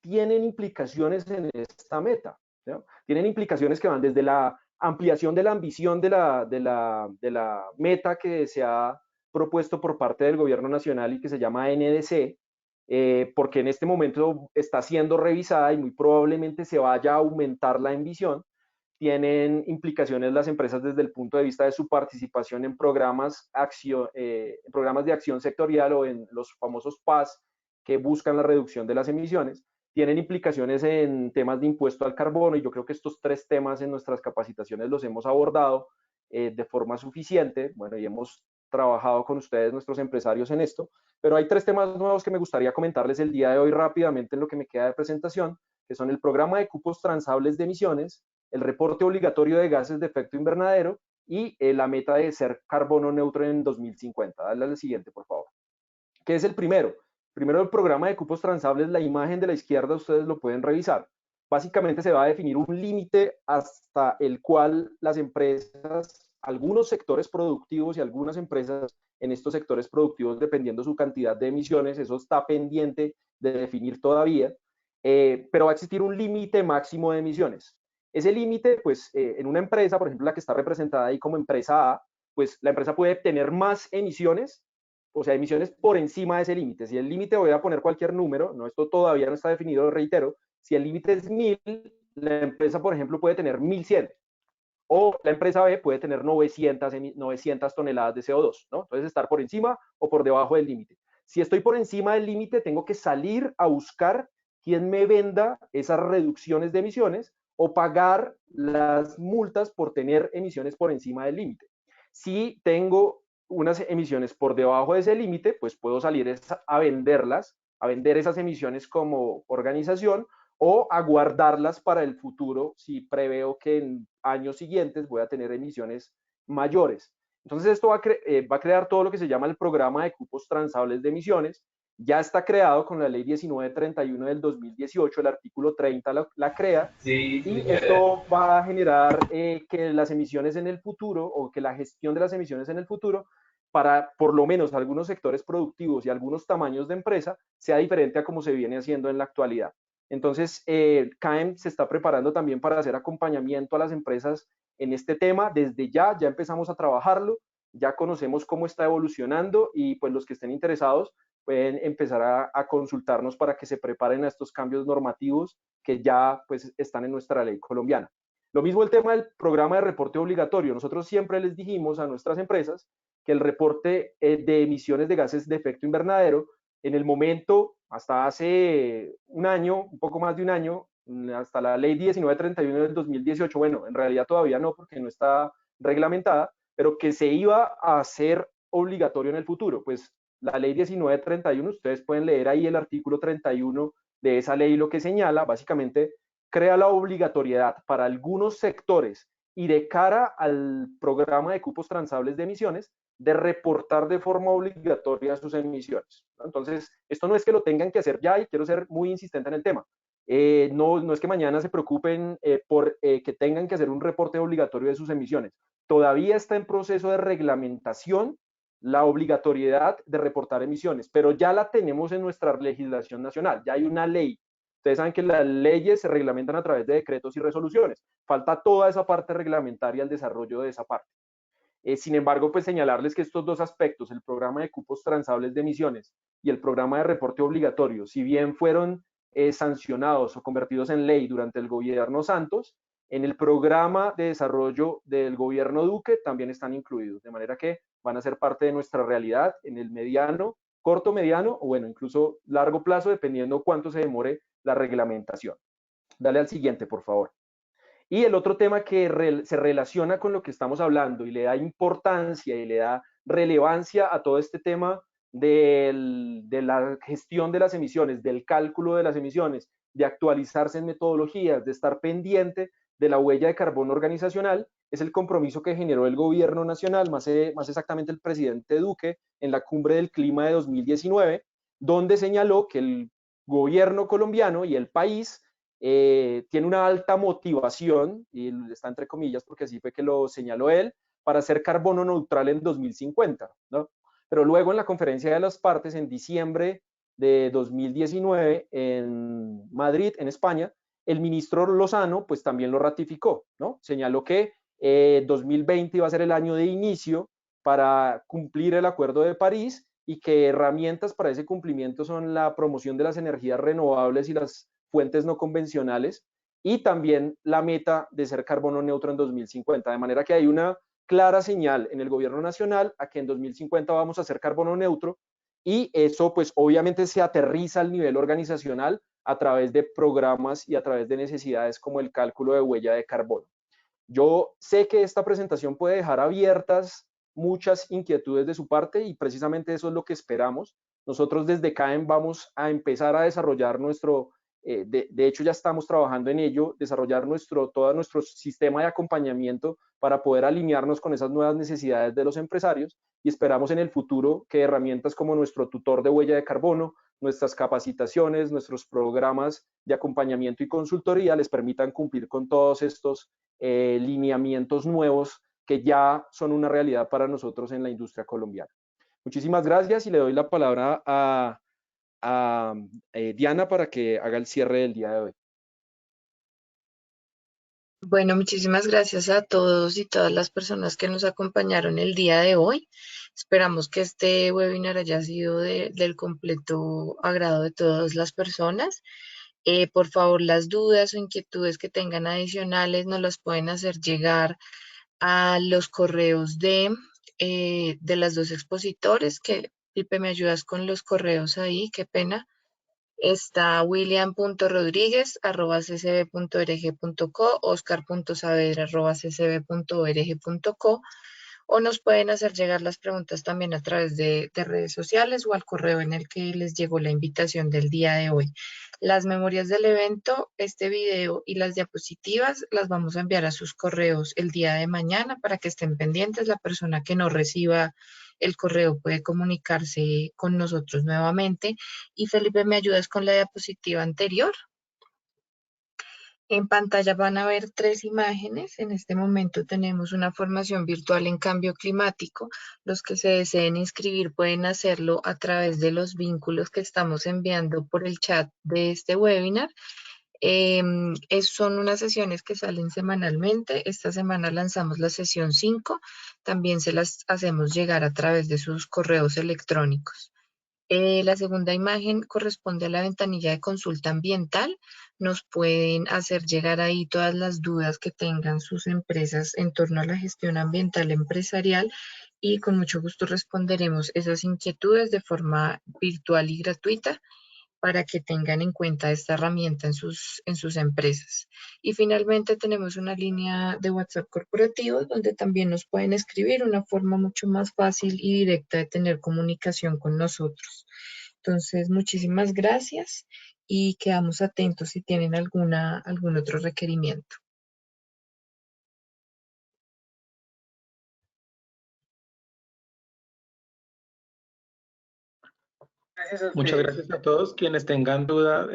tienen implicaciones en esta meta, ¿no? Tienen implicaciones que van desde la ampliación de la ambición de la meta que se ha propuesto por parte del gobierno nacional y que se llama NDC, porque en este momento está siendo revisada y muy probablemente se vaya a aumentar la ambición. Tienen implicaciones las empresas desde el punto de vista de su participación en programas de acción sectorial o en los famosos PAS que buscan la reducción de las emisiones. Tienen implicaciones en temas de impuesto al carbono y yo creo que estos 3 temas en nuestras capacitaciones los hemos abordado de forma suficiente. Bueno, y hemos trabajado con ustedes, nuestros empresarios, en esto, pero hay 3 temas nuevos que me gustaría comentarles el día de hoy rápidamente en lo que me queda de presentación, que son el programa de cupos transables de emisiones, el reporte obligatorio de gases de efecto invernadero y la meta de ser carbono neutro en 2050. Dale al siguiente, por favor. ¿Qué es el primero? Primero, el programa de cupos transables, la imagen de la izquierda, ustedes lo pueden revisar. Básicamente se va a definir un límite hasta el cual las empresas, algunos sectores productivos y algunas empresas en estos sectores productivos, dependiendo su cantidad de emisiones, eso está pendiente de definir todavía, pero va a existir un límite máximo de emisiones. Ese límite, pues, en una empresa, por ejemplo, la que está representada ahí como empresa A, pues la empresa puede tener más emisiones, o sea, emisiones por encima de ese límite. Si el límite, voy a poner cualquier número, no, esto todavía no está definido, lo reitero, si el límite es 1000, la empresa, por ejemplo, puede tener 1100, o la empresa B puede tener 900 toneladas de CO2, ¿no? Entonces, estar por encima o por debajo del límite. Si estoy por encima del límite, tengo que salir a buscar quién me venda esas reducciones de emisiones o pagar las multas por tener emisiones por encima del límite. Si tengo unas emisiones por debajo de ese límite, pues puedo salir a venderlas, a vender esas emisiones como organización o a guardarlas para el futuro si preveo que en años siguientes voy a tener emisiones mayores. Entonces esto va a crear todo lo que se llama el programa de cupos transables de emisiones. Ya está creado con la ley 1931 del 2018, el artículo 30 la crea, Sí, y esto va a generar que las emisiones en el futuro, o que la gestión de las emisiones en el futuro, para por lo menos algunos sectores productivos y algunos tamaños de empresa, sea diferente a como se viene haciendo en la actualidad. Entonces, CAEM se está preparando también para hacer acompañamiento a las empresas en este tema. Desde ya empezamos a trabajarlo, ya conocemos cómo está evolucionando y pues los que estén interesados pueden empezar a consultarnos para que se preparen a estos cambios normativos que ya pues están en nuestra ley colombiana. Lo mismo el tema del programa de reporte obligatorio. Nosotros siempre les dijimos a nuestras empresas que el reporte de emisiones de gases de efecto invernadero, en el momento, hasta hace un año, un poco más de un año, hasta la ley 1931 del 2018, bueno, en realidad todavía no porque no está reglamentada, pero que se iba a hacer obligatorio en el futuro. Pues la ley 1931, ustedes pueden leer ahí el artículo 31 de esa ley, lo que señala, básicamente crea la obligatoriedad para algunos sectores y de cara al programa de cupos transables de emisiones, de reportar de forma obligatoria sus emisiones. Entonces, esto no es que lo tengan que hacer ya, y quiero ser muy insistente en el tema. No es que mañana se preocupen por que tengan que hacer un reporte obligatorio de sus emisiones. Todavía está en proceso de reglamentación la obligatoriedad de reportar emisiones, pero ya la tenemos en nuestra legislación nacional, ya hay una ley. Ustedes saben que las leyes se reglamentan a través de decretos y resoluciones. Falta toda esa parte reglamentaria, el desarrollo de esa parte. Sin embargo, pues señalarles que estos 2 aspectos, el programa de cupos transables de emisiones y el programa de reporte obligatorio, si bien fueron sancionados o convertidos en ley durante el gobierno Santos, en el programa de desarrollo del gobierno Duque también están incluidos, de manera que van a ser parte de nuestra realidad en el mediano, corto, mediano o bueno, incluso largo plazo, dependiendo cuánto se demore la reglamentación. Dale al siguiente, por favor. Y el otro tema que se relaciona con lo que estamos hablando y le da importancia y le da relevancia a todo este tema de la gestión de las emisiones, del cálculo de las emisiones, de actualizarse en metodologías, de estar pendiente de la huella de carbono organizacional. Es el compromiso que generó el gobierno nacional, más exactamente el presidente Duque, en la cumbre del clima de 2019, donde señaló que el gobierno colombiano y el país tiene una alta motivación, y está entre comillas porque así fue que lo señaló él, para ser carbono neutral en 2050, ¿no? Pero luego en la conferencia de las partes, en diciembre de 2019, en Madrid, en España, el ministro Lozano pues también lo ratificó, ¿no? Señaló que 2020 iba a ser el año de inicio para cumplir el Acuerdo de París y que herramientas para ese cumplimiento son la promoción de las energías renovables y las fuentes no convencionales y también la meta de ser carbono neutro en 2050. De manera que hay una clara señal en el gobierno nacional a que en 2050 vamos a ser carbono neutro y eso pues obviamente se aterriza al nivel organizacional a través de programas y a través de necesidades como el cálculo de huella de carbono. Yo sé que esta presentación puede dejar abiertas muchas inquietudes de su parte y precisamente eso es lo que esperamos. Nosotros desde CAEM vamos a empezar a desarrollar de hecho ya estamos trabajando en ello, desarrollar todo nuestro sistema de acompañamiento para poder alinearnos con esas nuevas necesidades de los empresarios y esperamos en el futuro que herramientas como nuestro tutor de huella de carbono, nuestras capacitaciones, nuestros programas de acompañamiento y consultoría les permitan cumplir con todos estos lineamientos nuevos que ya son una realidad para nosotros en la industria colombiana. Muchísimas gracias y le doy la palabra a Diana para que haga el cierre del día de hoy. Bueno, muchísimas gracias a todos y todas las personas que nos acompañaron el día de hoy. Esperamos que este webinar haya sido del completo agrado de todas las personas. Por favor, las dudas o inquietudes que tengan adicionales nos las pueden hacer llegar a los correos de las dos expositores, que Pipe, me ayudas con los correos ahí, qué pena. Está william.rodriguez@ccb.org.co, oscar.saavedra@ccb.org.co, o nos pueden hacer llegar las preguntas también a través de redes sociales o al correo en el que les llegó la invitación del día de hoy. Las memorias del evento, este video y las diapositivas las vamos a enviar a sus correos el día de mañana para que estén pendientes. La persona que no reciba el correo puede comunicarse con nosotros nuevamente. Y Felipe, ¿me ayudas con la diapositiva anterior? En pantalla van a ver 3 imágenes. En este momento tenemos una formación virtual en cambio climático. Los que se deseen inscribir pueden hacerlo a través de los vínculos que estamos enviando por el chat de este webinar. Son unas sesiones que salen semanalmente. Esta semana lanzamos la sesión 5. También se las hacemos llegar a través de sus correos electrónicos. La segunda imagen corresponde a la ventanilla de consulta ambiental. Nos pueden hacer llegar ahí todas las dudas que tengan sus empresas en torno a la gestión ambiental empresarial y con mucho gusto responderemos esas inquietudes de forma virtual y gratuita para que tengan en cuenta esta herramienta en sus empresas. Y finalmente tenemos una línea de WhatsApp corporativo donde también nos pueden escribir, una forma mucho más fácil y directa de tener comunicación con nosotros. Entonces, muchísimas gracias y quedamos atentos si tienen algún otro requerimiento. Muchas gracias a todos. Quienes tengan duda,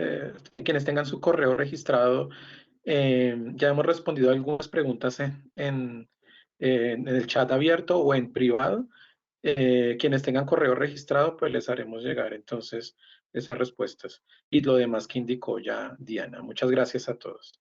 quienes tengan su correo registrado, ya hemos respondido algunas preguntas en el chat abierto o en privado. Quienes tengan correo registrado, pues les haremos llegar entonces esas respuestas y lo demás que indicó ya Diana. Muchas gracias a todos.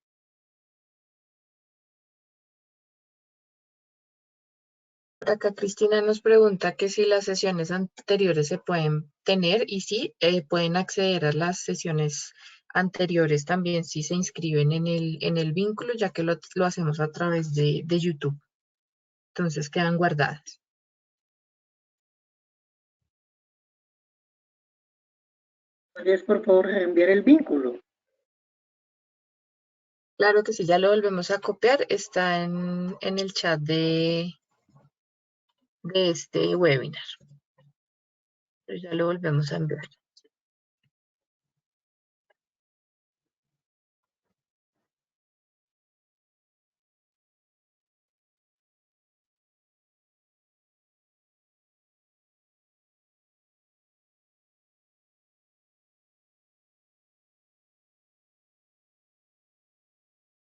Acá Cristina nos pregunta que si las sesiones anteriores se pueden tener y sí, pueden acceder a las sesiones anteriores también si se inscriben en el vínculo, ya que lo hacemos a través de YouTube. Entonces quedan guardadas. ¿Podrías, por favor, enviar el vínculo? Claro que sí, ya lo volvemos a copiar. Está en el chat de este webinar. Pero ya lo volvemos a enviar.